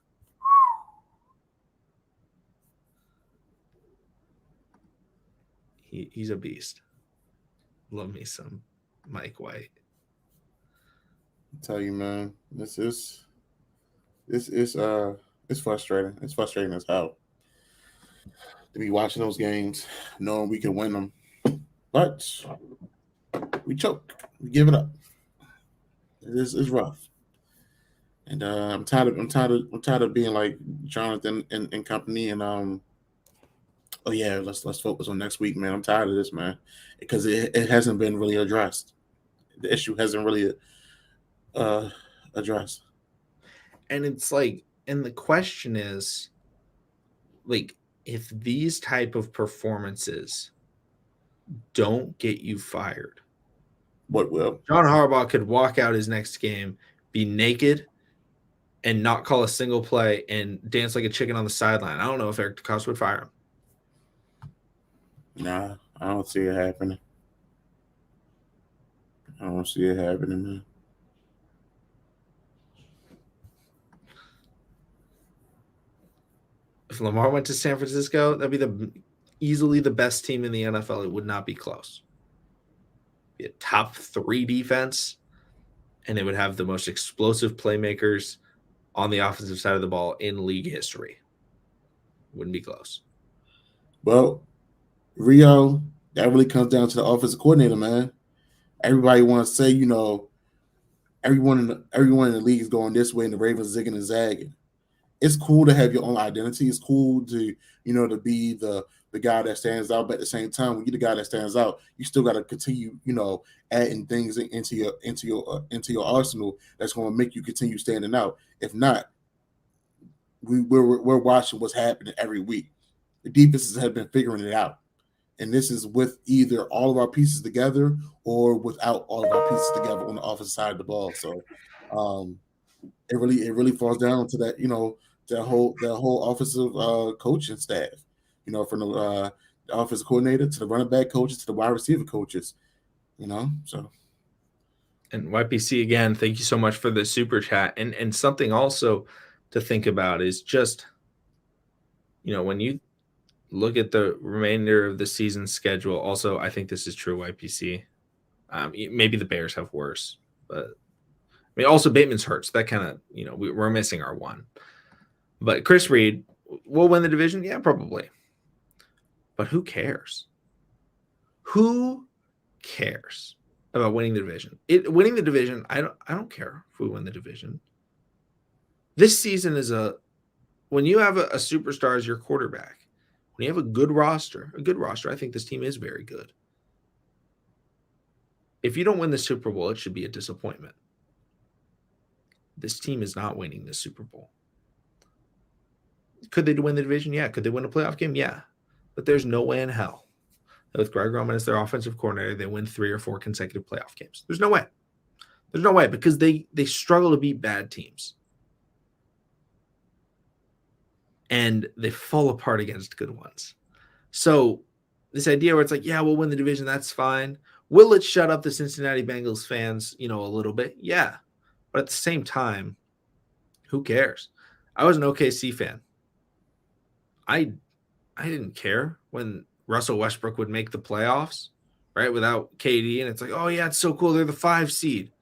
He's a beast. Love me some Mike White. I tell you, man, it's frustrating. It's frustrating as hell to be watching those games, knowing we can win them, but we choke. We give it up. It's rough. And I'm tired of being like Jonathan and company. And oh yeah, let's focus on next week, man. I'm tired of this, man, because it hasn't been really addressed. The issue hasn't really addressed. And it's like, and the question is, like, if these type of performances don't get you fired, what will? John Harbaugh could walk out his next game, be naked and not call a single play and dance like a chicken on the sideline, I don't know if Eric DeCosta would fire him. Nah, I don't see it happening. I don't see it happening, man. If Lamar went to San Francisco, that'd be easily the best team in the NFL. It would not be close. Be a top 3 defense, and they would have the most explosive playmakers on the offensive side of the ball in league history. Wouldn't be close. Well, Rio, that really comes down to the offensive coordinator, man. Everybody wants to say, everyone in the league is going this way, and the Ravens zigging and zagging. It's cool to have your own identity. It's cool to to be the guy that stands out. But at the same time, when you're the guy that stands out, you still got to continue adding things into your arsenal that's going to make you continue standing out. If not, we're watching what's happening every week. The defenses have been figuring it out, and this is with either all of our pieces together or without all of our pieces together on the offensive side of the ball. So it really falls down to that that whole offensive coaching staff. From the offensive coordinator to the running back coaches to the wide receiver coaches. So. And YPC again, thank you so much for the super chat. And something also to think about is just, when you look at the remainder of the season schedule. Also, I think this is true, YPC. Maybe the Bears have worse, but also Bateman's hurt. So that kind of, we're missing our one. But Chris Reed will win the division. Yeah, probably. But who cares? Who cares about winning the division? Winning the division, I don't care if we win the division. This season is when you have a superstar as your quarterback, when you have a good roster, I think this team is very good. If you don't win the Super Bowl, it should be a disappointment. This team is not winning the Super Bowl. Could they win the division? Yeah. Could they win a playoff game? Yeah. But there's no way in hell that with Greg Roman as their offensive coordinator, they win 3 or 4 consecutive playoff games. There's no way. There's no way because they struggle to beat bad teams. And they fall apart against good ones. So this idea where it's like, yeah, we'll win the division, that's fine. Will it shut up the Cincinnati Bengals fans, a little bit? Yeah. But at the same time, who cares? I was an OKC fan. I didn't care when Russell Westbrook would make the playoffs, right, without KD. And it's like, oh, yeah, it's so cool. They're the 5 seed.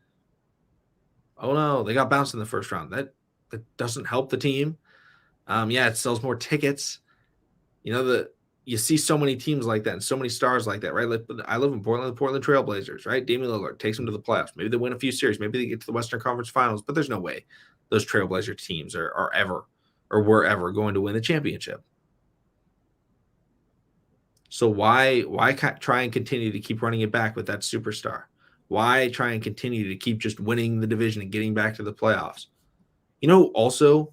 Oh, no, they got bounced in the first round. That doesn't help the team. Yeah, it sells more tickets. You see so many teams like that and so many stars like that, right? Like, I live in Portland, the Portland Trail Blazers, right? Damian Lillard takes them to the playoffs. Maybe they win a few series. Maybe they get to the Western Conference Finals, but there's no way those Trailblazer teams are ever or were ever going to win the championship. So why try and continue to keep running it back with that superstar? Why try and continue to keep just winning the division and getting back to the playoffs? Also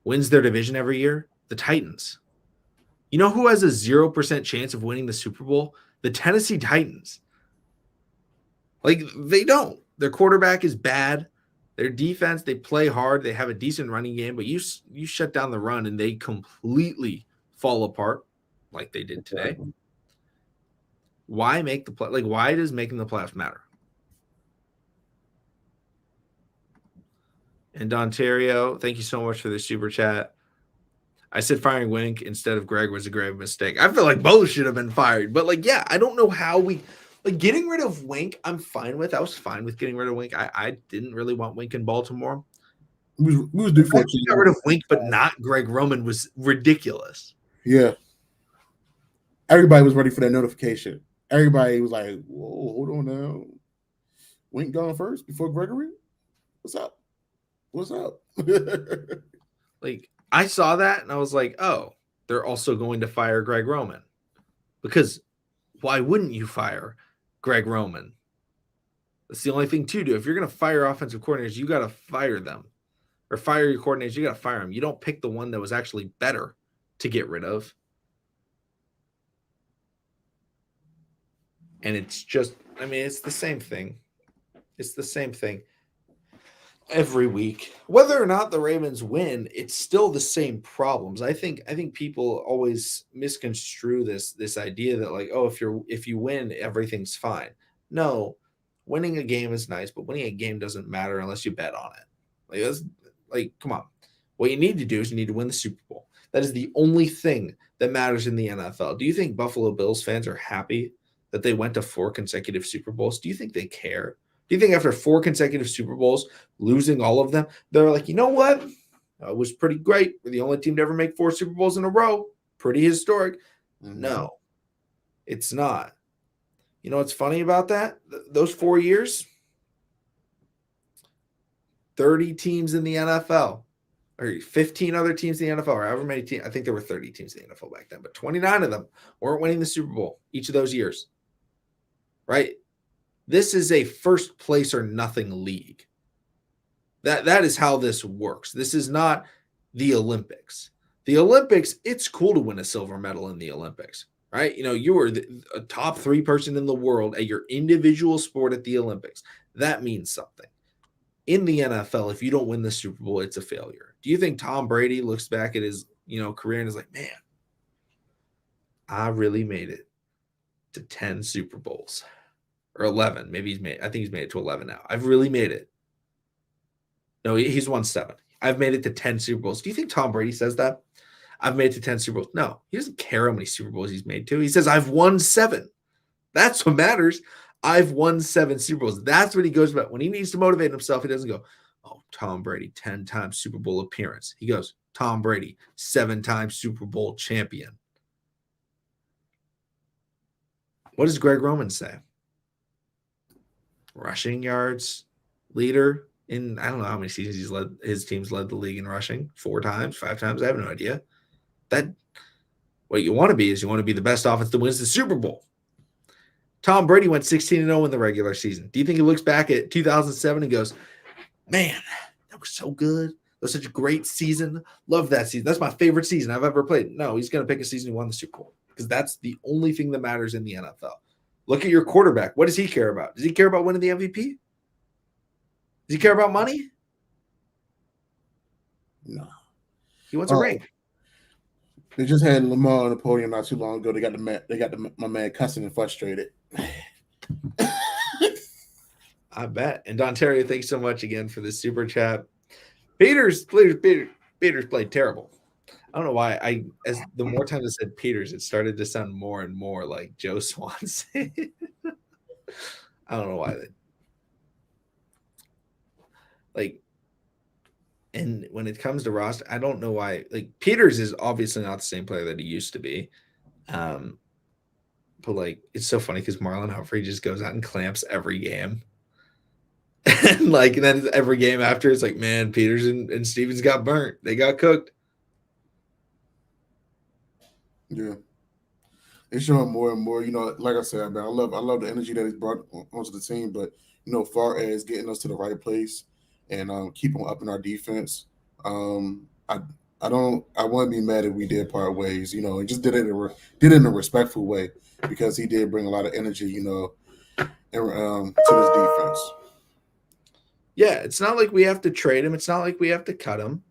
wins their division every year? The Titans. You know who has a 0% chance of winning the Super Bowl? The Tennessee Titans. Like, they don't. Their quarterback is bad. Their defense, they play hard. They have a decent running game, but you shut down the run and they completely fall apart like they did today. Why make the play? Like, why does making the playoffs matter? And Ontario, thank you so much for the super chat. I said firing Wink instead of Greg was a grave mistake. I feel like both should have been fired. But, yeah, I don't know how getting rid of Wink, I'm fine with. I was fine with getting rid of Wink. I didn't really want Wink in Baltimore. We was due for a change. Got rid of Wink, but not Greg Roman was ridiculous. Yeah. Everybody was ready for that notification. Everybody was like, whoa, hold on now. Wink gone first before Gregory? What's up? I saw that and I was like, oh, they're also going to fire Greg Roman. Because why wouldn't you fire Greg Roman? That's the only thing to do. If you're going to fire offensive coordinators, you got to fire them. Or fire your coordinators, you got to fire them. You don't pick the one that was actually better to get rid of. And it's just, it's the same thing. It's the same thing. every week. Whether or not the Ravens win, it's still the same problems. I think people always misconstrue this idea that like, oh, if you win, everything's fine. No, winning a game is nice, but winning a game doesn't matter unless you bet on it. Like that's like, come on. What you need to do is you need to win the Super Bowl. That is the only thing that matters in the NFL. Do you think Buffalo Bills fans are happy that they went to 4 consecutive Super Bowls? Do you think they care? Do you think after 4 consecutive Super Bowls, losing all of them, they're like, you know what? It was pretty great. We're the only team to ever make 4 Super Bowls in a row. Pretty historic. Mm-hmm. No, it's not. You know what's funny about that? Those 4 years, 30 teams in the NFL, or 15 other teams in the NFL, or however many teams. I think there were 30 teams in the NFL back then, but 29 of them weren't winning the Super Bowl each of those years. Right? This is a first place or nothing league. That is how this works. This is not the Olympics. The Olympics, it's cool to win a silver medal in the Olympics, right? You know, you were a top 3 person in the world at your individual sport at the Olympics. That means something. In the NFL, if you don't win the Super Bowl, it's a failure. Do you think Tom Brady looks back at his, career and is like, man, I really made it to 10 Super Bowls or 11? Maybe I think he's made it to 11 now. I've really made it. No, he's won 7. I've made it to 10 Super Bowls. Do you think Tom Brady says that? I've made it to 10 Super Bowls. No, he doesn't care how many Super Bowls he's made to. He says, I've won 7. That's what matters. I've won 7 Super Bowls. That's what he goes about. When he needs to motivate himself, he doesn't go, oh, Tom Brady, 10 times Super Bowl appearance. He goes, Tom Brady, 7-time Super Bowl champion. What does Greg Roman say? Rushing yards leader in, I don't know how many seasons his team's led the league in rushing. 4 times, 5 times. I have no idea. What you want to be is you want to be the best offense that wins the Super Bowl. Tom Brady went 16-0 in the regular season. Do you think he looks back at 2007 and goes, man, that was so good. That was such a great season. Love that season. That's my favorite season I've ever played. No, he's going to pick a season he won the Super Bowl because that's the only thing that matters in the NFL. Look at your quarterback. What does he care about? Does he care about winning the MVP? Does he care about money? No. He wants a ring. They just had Lamar on the podium not too long ago. They got my man cussing and frustrated. I bet. And Dontario, thanks so much again for the super chat. Peters played terrible. I don't know why. As the more times I said Peters, it started to sound more and more like Joe Swanson. I don't know why. And when it comes to roster, I don't know why. Like Peters is obviously not the same player that he used to be. But like it's so funny because Marlon Humphrey just goes out and clamps every game. And then every game after it's like, man, Peters and Stevens got burnt. They got cooked. Yeah. It's showing more and more, like I said, man, I love the energy that he's brought onto the team, but far as getting us to the right place and keep on upping our defense, I want to be mad if we did part ways, and just did it in a respectful way because he did bring a lot of energy, to this defense. Yeah, it's not like we have to trade him. It's not like we have to cut him.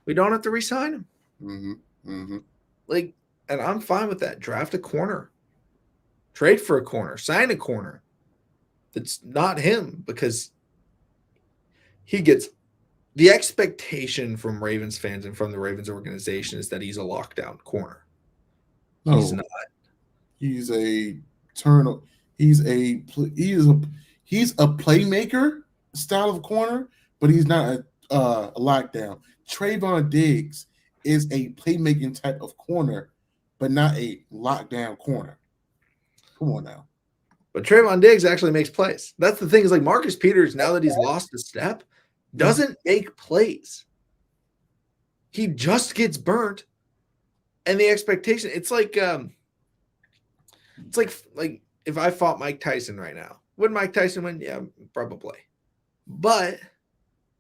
We don't have to re-sign him. Mm-hmm. Mm-hmm. And I'm fine with that. Draft a corner. Trade for a corner. Sign a corner. That's not him because he gets the expectation from Ravens fans and from the Ravens organization is that he's a lockdown corner. No, he's not. He's a turn. He's a playmaker style of corner, but he's not a lockdown. Trayvon Diggs is a playmaking type of corner, but not a lockdown corner. Come on now. But Trayvon Diggs actually makes plays. That's the thing is like Marcus Peters, now that he's lost a step, doesn't make plays. He just gets burnt. And the expectation, it's like if I fought Mike Tyson right now, would Mike Tyson win? Yeah, probably. But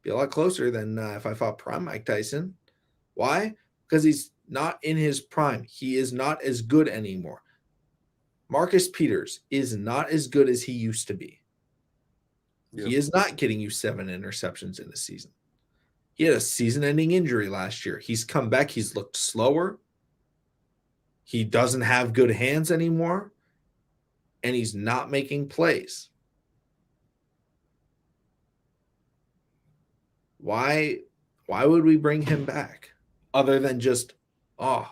be a lot closer than if I fought prime Mike Tyson. Why? Because he's not in his prime. He is not as good anymore. Marcus Peters is not as good as he used to be. Yeah. He is not getting you 7 interceptions in a season. He had a season-ending injury last year. He's come back. He's looked slower. He doesn't have good hands anymore, and he's not making plays. Why would we bring him back other than just, oh,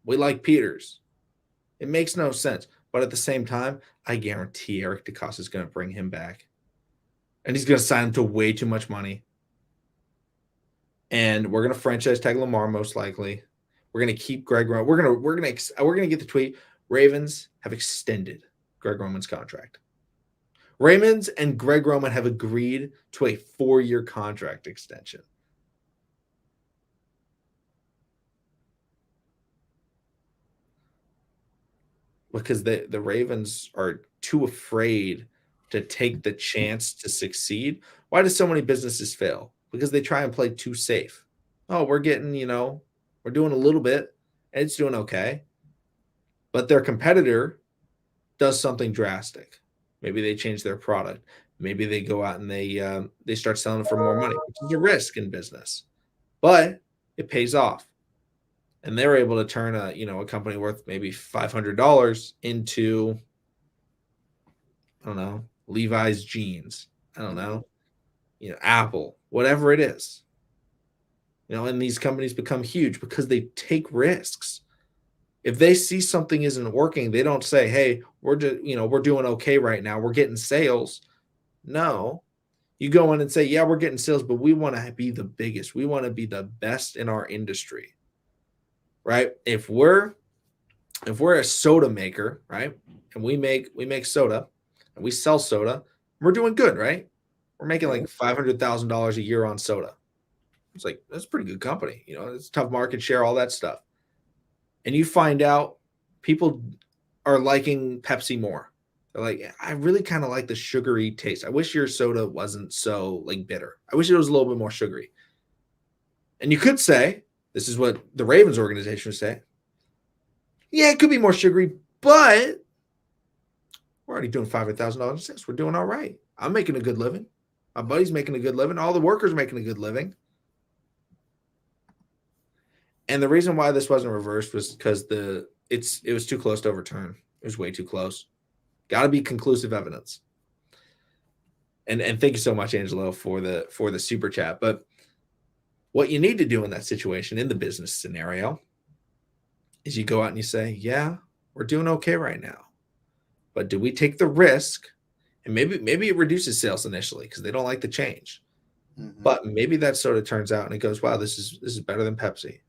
we like Peters? It makes no sense. But at the same time, I guarantee Eric DeCosta is going to bring him back. And he's going to sign him to way too much money. And we're going to franchise tag Lamar most likely. We're going to keep Greg Roman. We're going to get the tweet. Ravens have extended Greg Roman's contract. Ravens and Greg Roman have agreed to a 4-year contract extension. Because the Ravens are too afraid to take the chance to succeed. Why do so many businesses fail? Because they try and play too safe. Oh, we're getting, we're doing a little bit, and it's doing okay. But their competitor does something drastic. Maybe they change their product. Maybe they go out and they start selling for more money, which is a risk in business. But it pays off. And they're able to turn a company worth maybe $500 into, I don't know, Levi's jeans. I don't know, Apple, whatever it is. And these companies become huge because they take risks. If they see something isn't working, they don't say, "Hey, we're doing okay right now. We're getting sales." No, you go in and say, "Yeah, we're getting sales, but we want to be the biggest. We want to be the best in our industry." Right? If we're a soda maker, right, and we make soda and we sell soda, we're doing good, right? We're making like $500,000 a year on soda. It's like, that's a pretty good company. It's tough market share, all that stuff. And you find out people are liking Pepsi more. They're like, I really kind of like the sugary taste. I wish your soda wasn't so like bitter. I wish it was a little bit more sugary. And you could say, this is what the Ravens organization would say. Yeah, it could be more sugary, but we're already doing $500,000 in sales. We're doing all right. I'm making a good living. My buddy's making a good living. All the workers are making a good living. And the reason why this wasn't reversed was because it was too close to overturn. It was way too close. Got to be conclusive evidence. And thank you so much, Angelo, for the super chat. But what you need to do in that situation, in the business scenario, is you go out and you say, yeah, we're doing okay right now. But do we take the risk? And maybe it reduces sales initially because they don't like the change. Mm-hmm. But maybe that soda turns out and it goes, wow, this is better than Pepsi.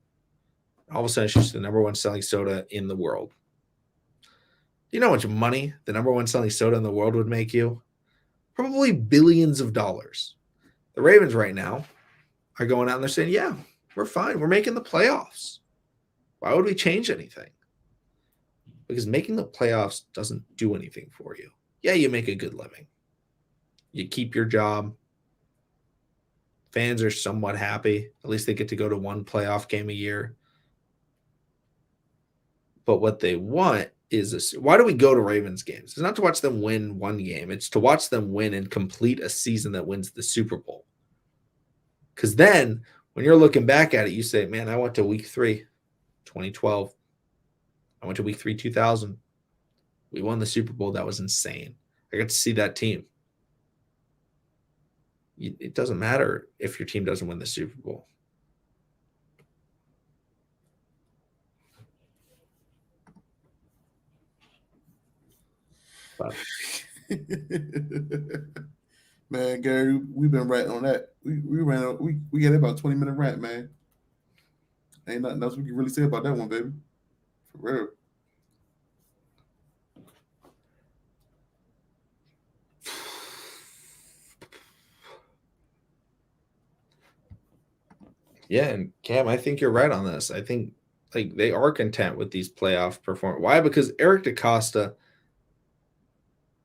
All of a sudden, it's just the number one selling soda in the world. Do you know how much money the number one selling soda in the world would make you? Probably billions of dollars. The Ravens right now are going out and they're saying, yeah, we're fine. We're making the playoffs. Why would we change anything? Because making the playoffs doesn't do anything for you. Yeah, you make a good living. You keep your job. Fans are somewhat happy. At least they get to go to one playoff game a year. But what they want is this. Why do we go to Ravens games? It's not to watch them win one game. It's to watch them win and complete a season that wins the Super Bowl. Because then when you're looking back at it, you say, man, I went to week 3, 2012. I went to week 3, 2000. We won the Super Bowl. That was insane. I got to see that team. It doesn't matter if your team doesn't win the Super Bowl. Man, Gary, we've been ranting on that. We had about 20-minute rant, man. Ain't nothing else we can really say about that one, baby. For real. Yeah, and Cam, I think you're right on this. I think like they are content with these playoff performance. Why? Because Eric DeCosta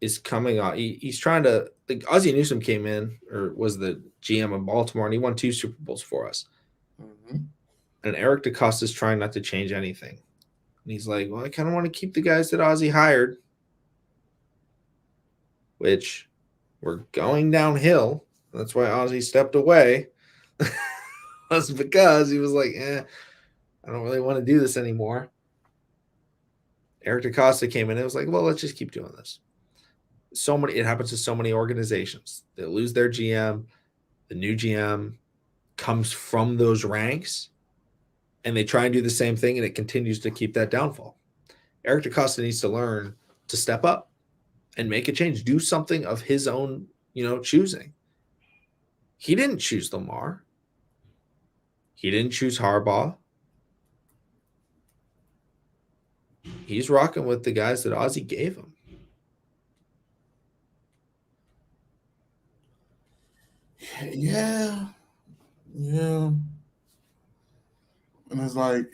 is coming on. He's trying to like Ozzie Newsome came in or was the GM of Baltimore and he won 2 Super Bowls for us. Mm-hmm. And Eric DeCosta is trying not to change anything. And he's like, well, I kind of want to keep the guys that Ozzie hired, which were going downhill. That's why Ozzy stepped away. Was because he was like, I don't really want to do this anymore. Eric DaCosta came in and was like, well, let's just keep doing this. It happens to so many organizations. They lose their GM, the new GM comes from those ranks, and they try and do the same thing, and it continues to keep that downfall. Eric DaCosta needs to learn to step up and make a change, do something of his own, choosing. He didn't choose Lamar. He didn't choose Harbaugh. He's rocking with the guys that Ozzy gave him. Yeah. Yeah. And it's like,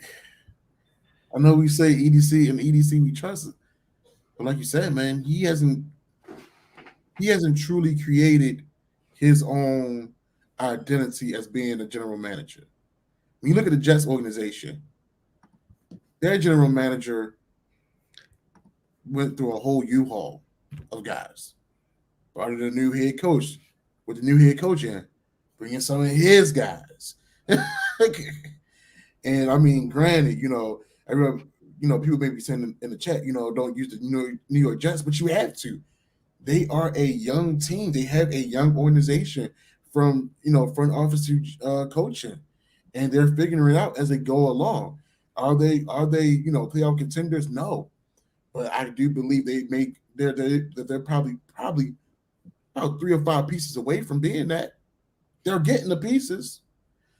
I know we say EDC and EDC we trust it, but like you said, man, he hasn't truly created his own identity as being a general manager. When you look at the Jets organization, their general manager went through a whole U-Haul of guys. Brought in a new head coach with the new head coach in, bringing some of his guys. And I mean, granted, everyone, people may be saying in the chat, don't use the New York Jets, but you have to. They are a young team. They have a young organization from front office to coaching, and they're figuring it out as they go along. Are they playoff contenders? No, but I do believe they're probably about 3 or 5 pieces away from being that. They're getting the pieces,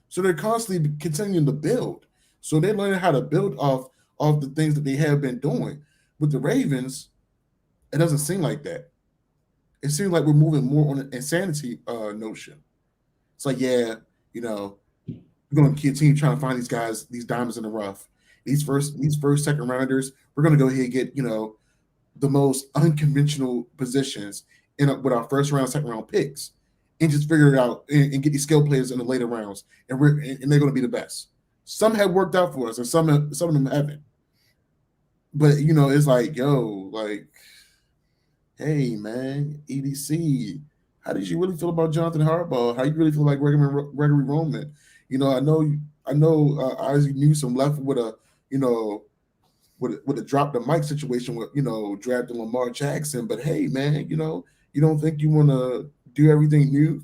so they're constantly continuing to build. So they're learning how to build off the things that they have been doing. With the Ravens, it doesn't seem like that. It seems like we're moving more on an insanity notion. It's like, yeah, we're going to continue trying to find these guys, these diamonds in the rough. These first, second rounders, we're going to go ahead and get, the most unconventional positions with our first round, second round picks, and just figure it out and get these skill players in the later rounds, and they're going to be the best. Some have worked out for us, and some of them haven't. But it's like, hey man, EDC, how did you really feel about Jonathan Harbaugh? How you really feel like Gregory Roman? I know Isaac Newsom left with a with a drop the mic situation with drafting Lamar Jackson. But hey man, you don't think you want to do everything new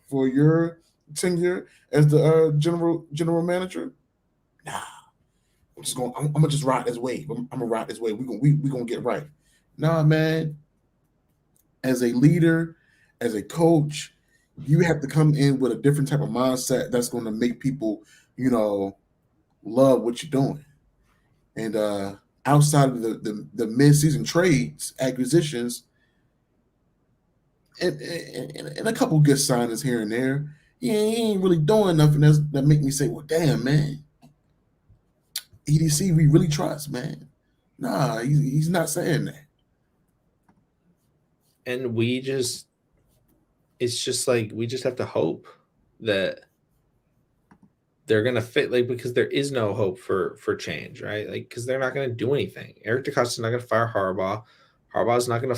for your tenure as the general manager? Nah, I'm gonna just ride this wave. I'm gonna ride this wave. We gonna get right. Nah, man. As a leader, as a coach, you have to come in with a different type of mindset that's going to make people, love what you're doing. And outside of the mid-season trades, acquisitions, and a couple good signings here and there, he ain't really doing nothing that make me say, well, damn, man, EDC we really trust, man. Nah, he's not saying that. And it's just like we just have to hope that they're gonna fit, like, because there is no hope for change, right? Like, because they're not gonna do anything. Eric DaCosta's not gonna fire Harbaugh. Harbaugh's not gonna,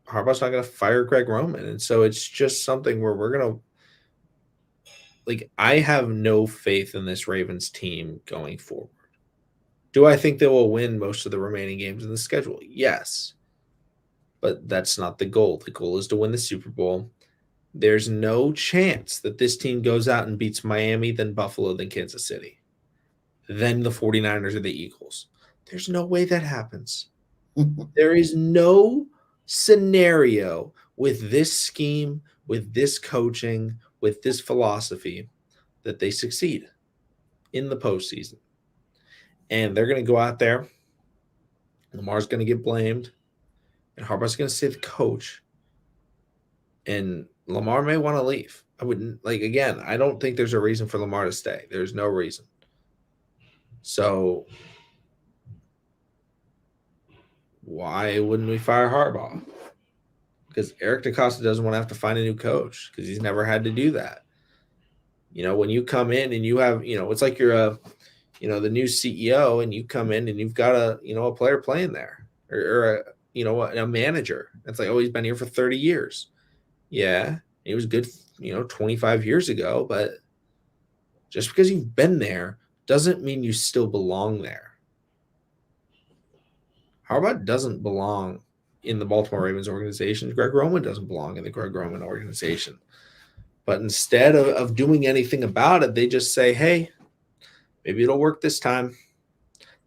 Harbaugh's not gonna fire Greg Roman, and so it's just something where we're gonna, like, I have no faith in this Ravens team going forward. Do I think they will win most of the remaining games in the schedule? Yes. But that's not the goal. The goal is to win the Super Bowl. There's no chance that this team goes out and beats Miami, then Buffalo, then Kansas City, then the 49ers or the Eagles. There's no way that happens. There is no scenario with this scheme, with this coaching, with this philosophy that they succeed in the postseason. And they're going to go out there. Lamar's going to get blamed. And Harbaugh's going to say the coach. And Lamar may want to leave. I wouldn't, like, again, I don't think there's a reason for Lamar to stay. There's no reason. So why wouldn't we fire Harbaugh? Because Eric DaCosta doesn't want to have to find a new coach because he's never had to do that. When you come in and you have, it's like you're the new CEO and you come in and you've got a player playing there or a manager. It's like, oh, he's been here for 30 years. Yeah, he was good, 25 years ago, but just because you've been there doesn't mean you still belong there. Harbaugh doesn't belong in the Baltimore Ravens organization. Greg Roman doesn't belong in the Greg Roman organization. But instead of doing anything about it, they just say, hey, maybe it'll work this time.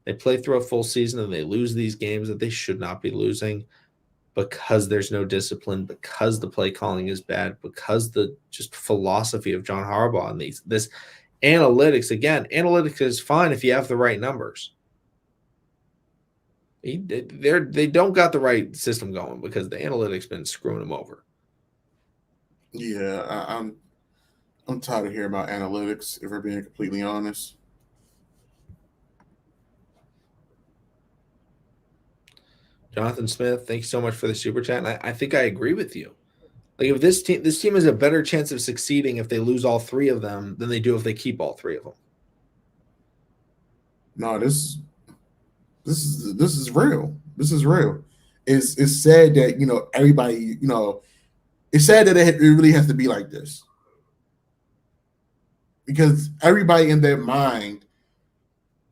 They play through a full season and they lose these games that they should not be losing because there's no discipline, because the play calling is bad, because the just philosophy of John Harbaugh and this analytics. Again, analytics is fine if you have the right numbers. They don't got the right system going because the analytics been screwing them over. Yeah, I'm tired of hearing about analytics. If we're being completely honest. Jonathan Smith, thank you so much for the super chat. And I think I agree with you. Like if this team has a better chance of succeeding if they lose all three of them than they do if they keep all three of them. No, this is real. This is real. It's sad that everybody it's sad that it really has to be like this because everybody in their mind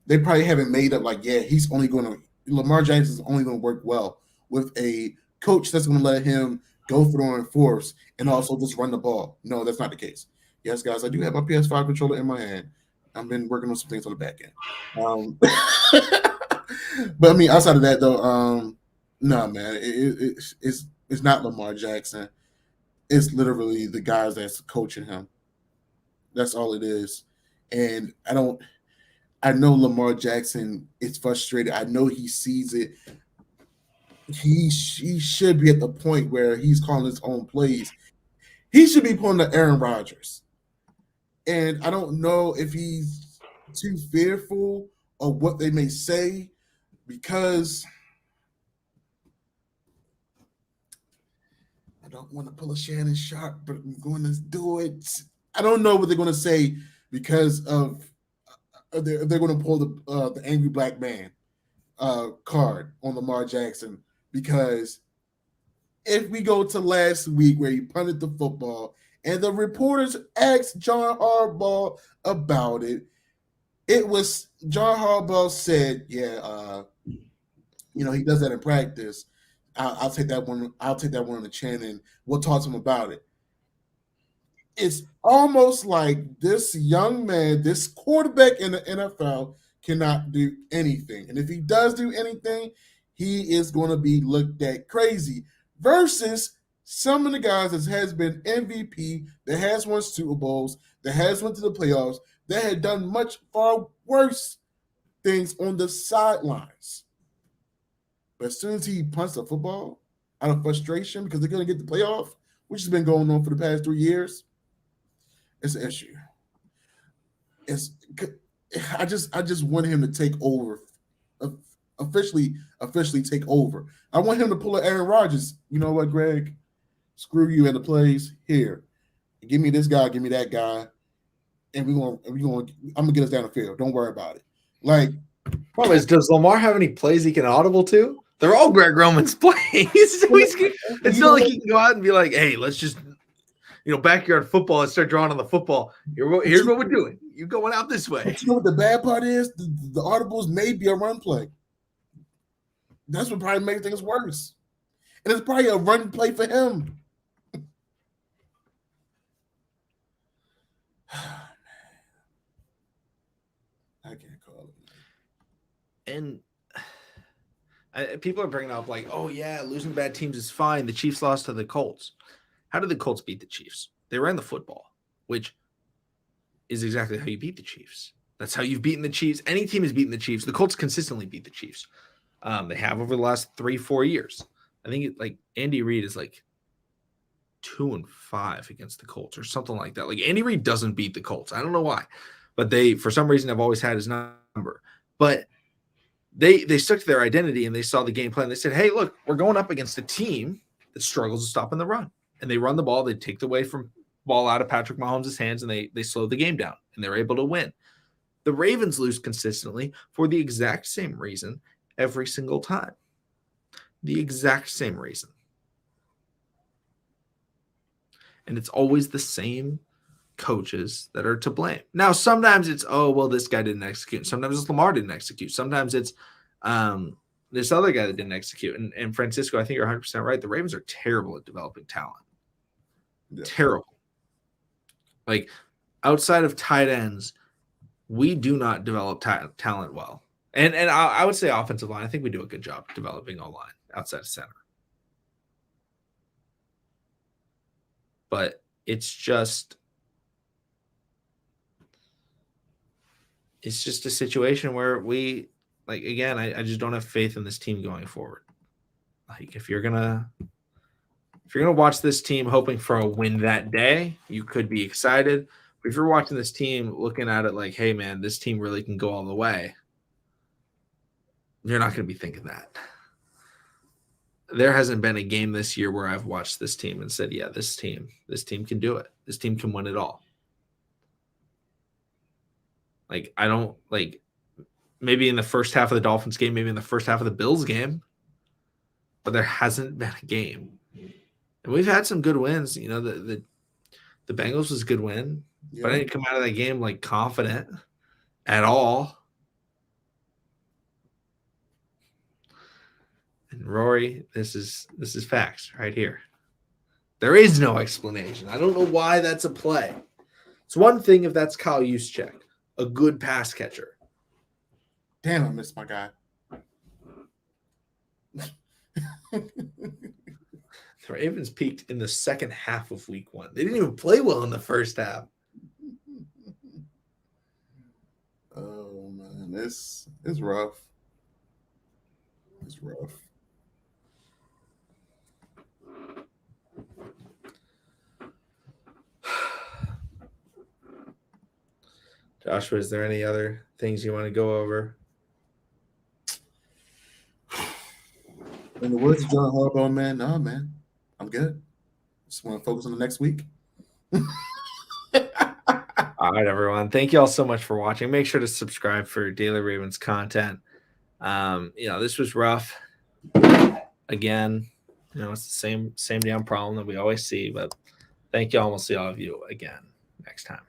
they probably haven't made up like he's only going to Lamar Jackson is only going to work well with a coach that's going to let him go through and force and also just run the ball. No, that's not the case. Yes, guys, I do have my PS5 controller in my hand. I've been working on some things on the back end. But I mean, outside of that, though, no, man, it's not Lamar Jackson. It's literally the guys that's coaching him. That's all it is. And I know Lamar Jackson is frustrated. I know he sees it. He should be at the point where he's calling his own plays. He should be pulling the Aaron Rodgers. And I don't know if he's too fearful of what they may say because I don't want to pull a Shannon Sharp, but I'm going to do it. I don't know what they're going to say because of they're going to pull the angry black man card on Lamar Jackson because if we go to last week where he punted the football and the reporters asked John Harbaugh about it, it was John Harbaugh said, he does that in practice. I'll take that one. I'll take that one on the chin, and we'll talk to him about it. It's almost like this young man, this quarterback in the NFL, cannot do anything, and if he does do anything, he is going to be looked at crazy. Versus some of the guys that has been MVP, that has won Super Bowls, that has went to the playoffs, that had done much far worse things on the sidelines. But as soon as he punts the football out of frustration because they're going to get the playoff, which has been going on for the past 3 years, it's an issue. I just want him to take over, officially take over. I want him to pull an Aaron Rodgers. You know what, Greg? Screw you in the plays here. Give me this guy, give me that guy, and I'm gonna get us down the field. Don't worry about it. Like, problem is, does Lamar have any plays he can audible to? They're all Greg Roman's plays. It's not like he can go out and be like, "Hey, let's just, backyard football and start drawing on the football. Here's what we're doing. You going out this way." But you know what the bad part is? The audibles may be a run play. That's what probably makes things worse. And it's probably a run play for him. I can't call it. And people are bringing up like, oh, yeah, losing bad teams is fine. The Chiefs lost to the Colts. How did the Colts beat the Chiefs? They ran the football, which is exactly how you beat the Chiefs. That's how you've beaten the Chiefs. Any team has beaten the Chiefs. The Colts consistently beat the Chiefs. They have over the last 3-4 years. I think Andy Reid is 2-5 against the Colts or something like that. Like Andy Reid doesn't beat the Colts. I don't know why, but they, for some reason, have always had his number. But they stuck to their identity and they saw the game plan. They said, hey, look, we're going up against a team that struggles to stop in the run. And they run the ball. They take the away from ball out of Patrick Mahomes' hands and they slow the game down and they're able to win. The Ravens lose consistently for the exact same reason every single time. The exact same reason. And it's always the same coaches that are to blame. Now, sometimes it's, oh, well, this guy didn't execute. Sometimes it's Lamar didn't execute. Sometimes it's this other guy that didn't execute. And Francisco, I think you're 100% right. The Ravens are terrible at developing talent. Yeah. Terrible. Like, outside of tight ends, we do not develop talent well. And I would say offensive line, I think we do a good job developing O-line outside of center. But it's just a situation where we, like, again, I just don't have faith in this team going forward. Like, if you're gonna watch this team hoping for a win that day, you could be excited. But if you're watching this team looking at it like, hey man, this team really can go all the way, you're not going to be thinking that. There hasn't been a game this year where I've watched this team and said, yeah, this team can do it. This team can win it all. Like, I don't, like, maybe in the first half of the Dolphins game, maybe in the first half of the Bills game, but there hasn't been a game. And we've had some good wins. You know, the Bengals was a good win, but I didn't come out of that game like confident at all. And Rory, this is facts right here. There is no explanation. I don't know why that's a play. It's one thing if that's Kyle Juszczyk, a good pass catcher. Damn, I missed my guy. The Ravens peaked in the second half of week 1. They didn't even play well in the first half. Oh, man. It's rough. It's rough. Joshua, is there any other things you want to go over? In the words of John Harbaugh, man, nah, man. I'm good. Just want to focus on the next week. All right, everyone. Thank you all so much for watching. Make sure to subscribe for Daily Ravens content. This was rough. Again, it's the same damn problem that we always see. But thank you all. We'll see all of you again next time.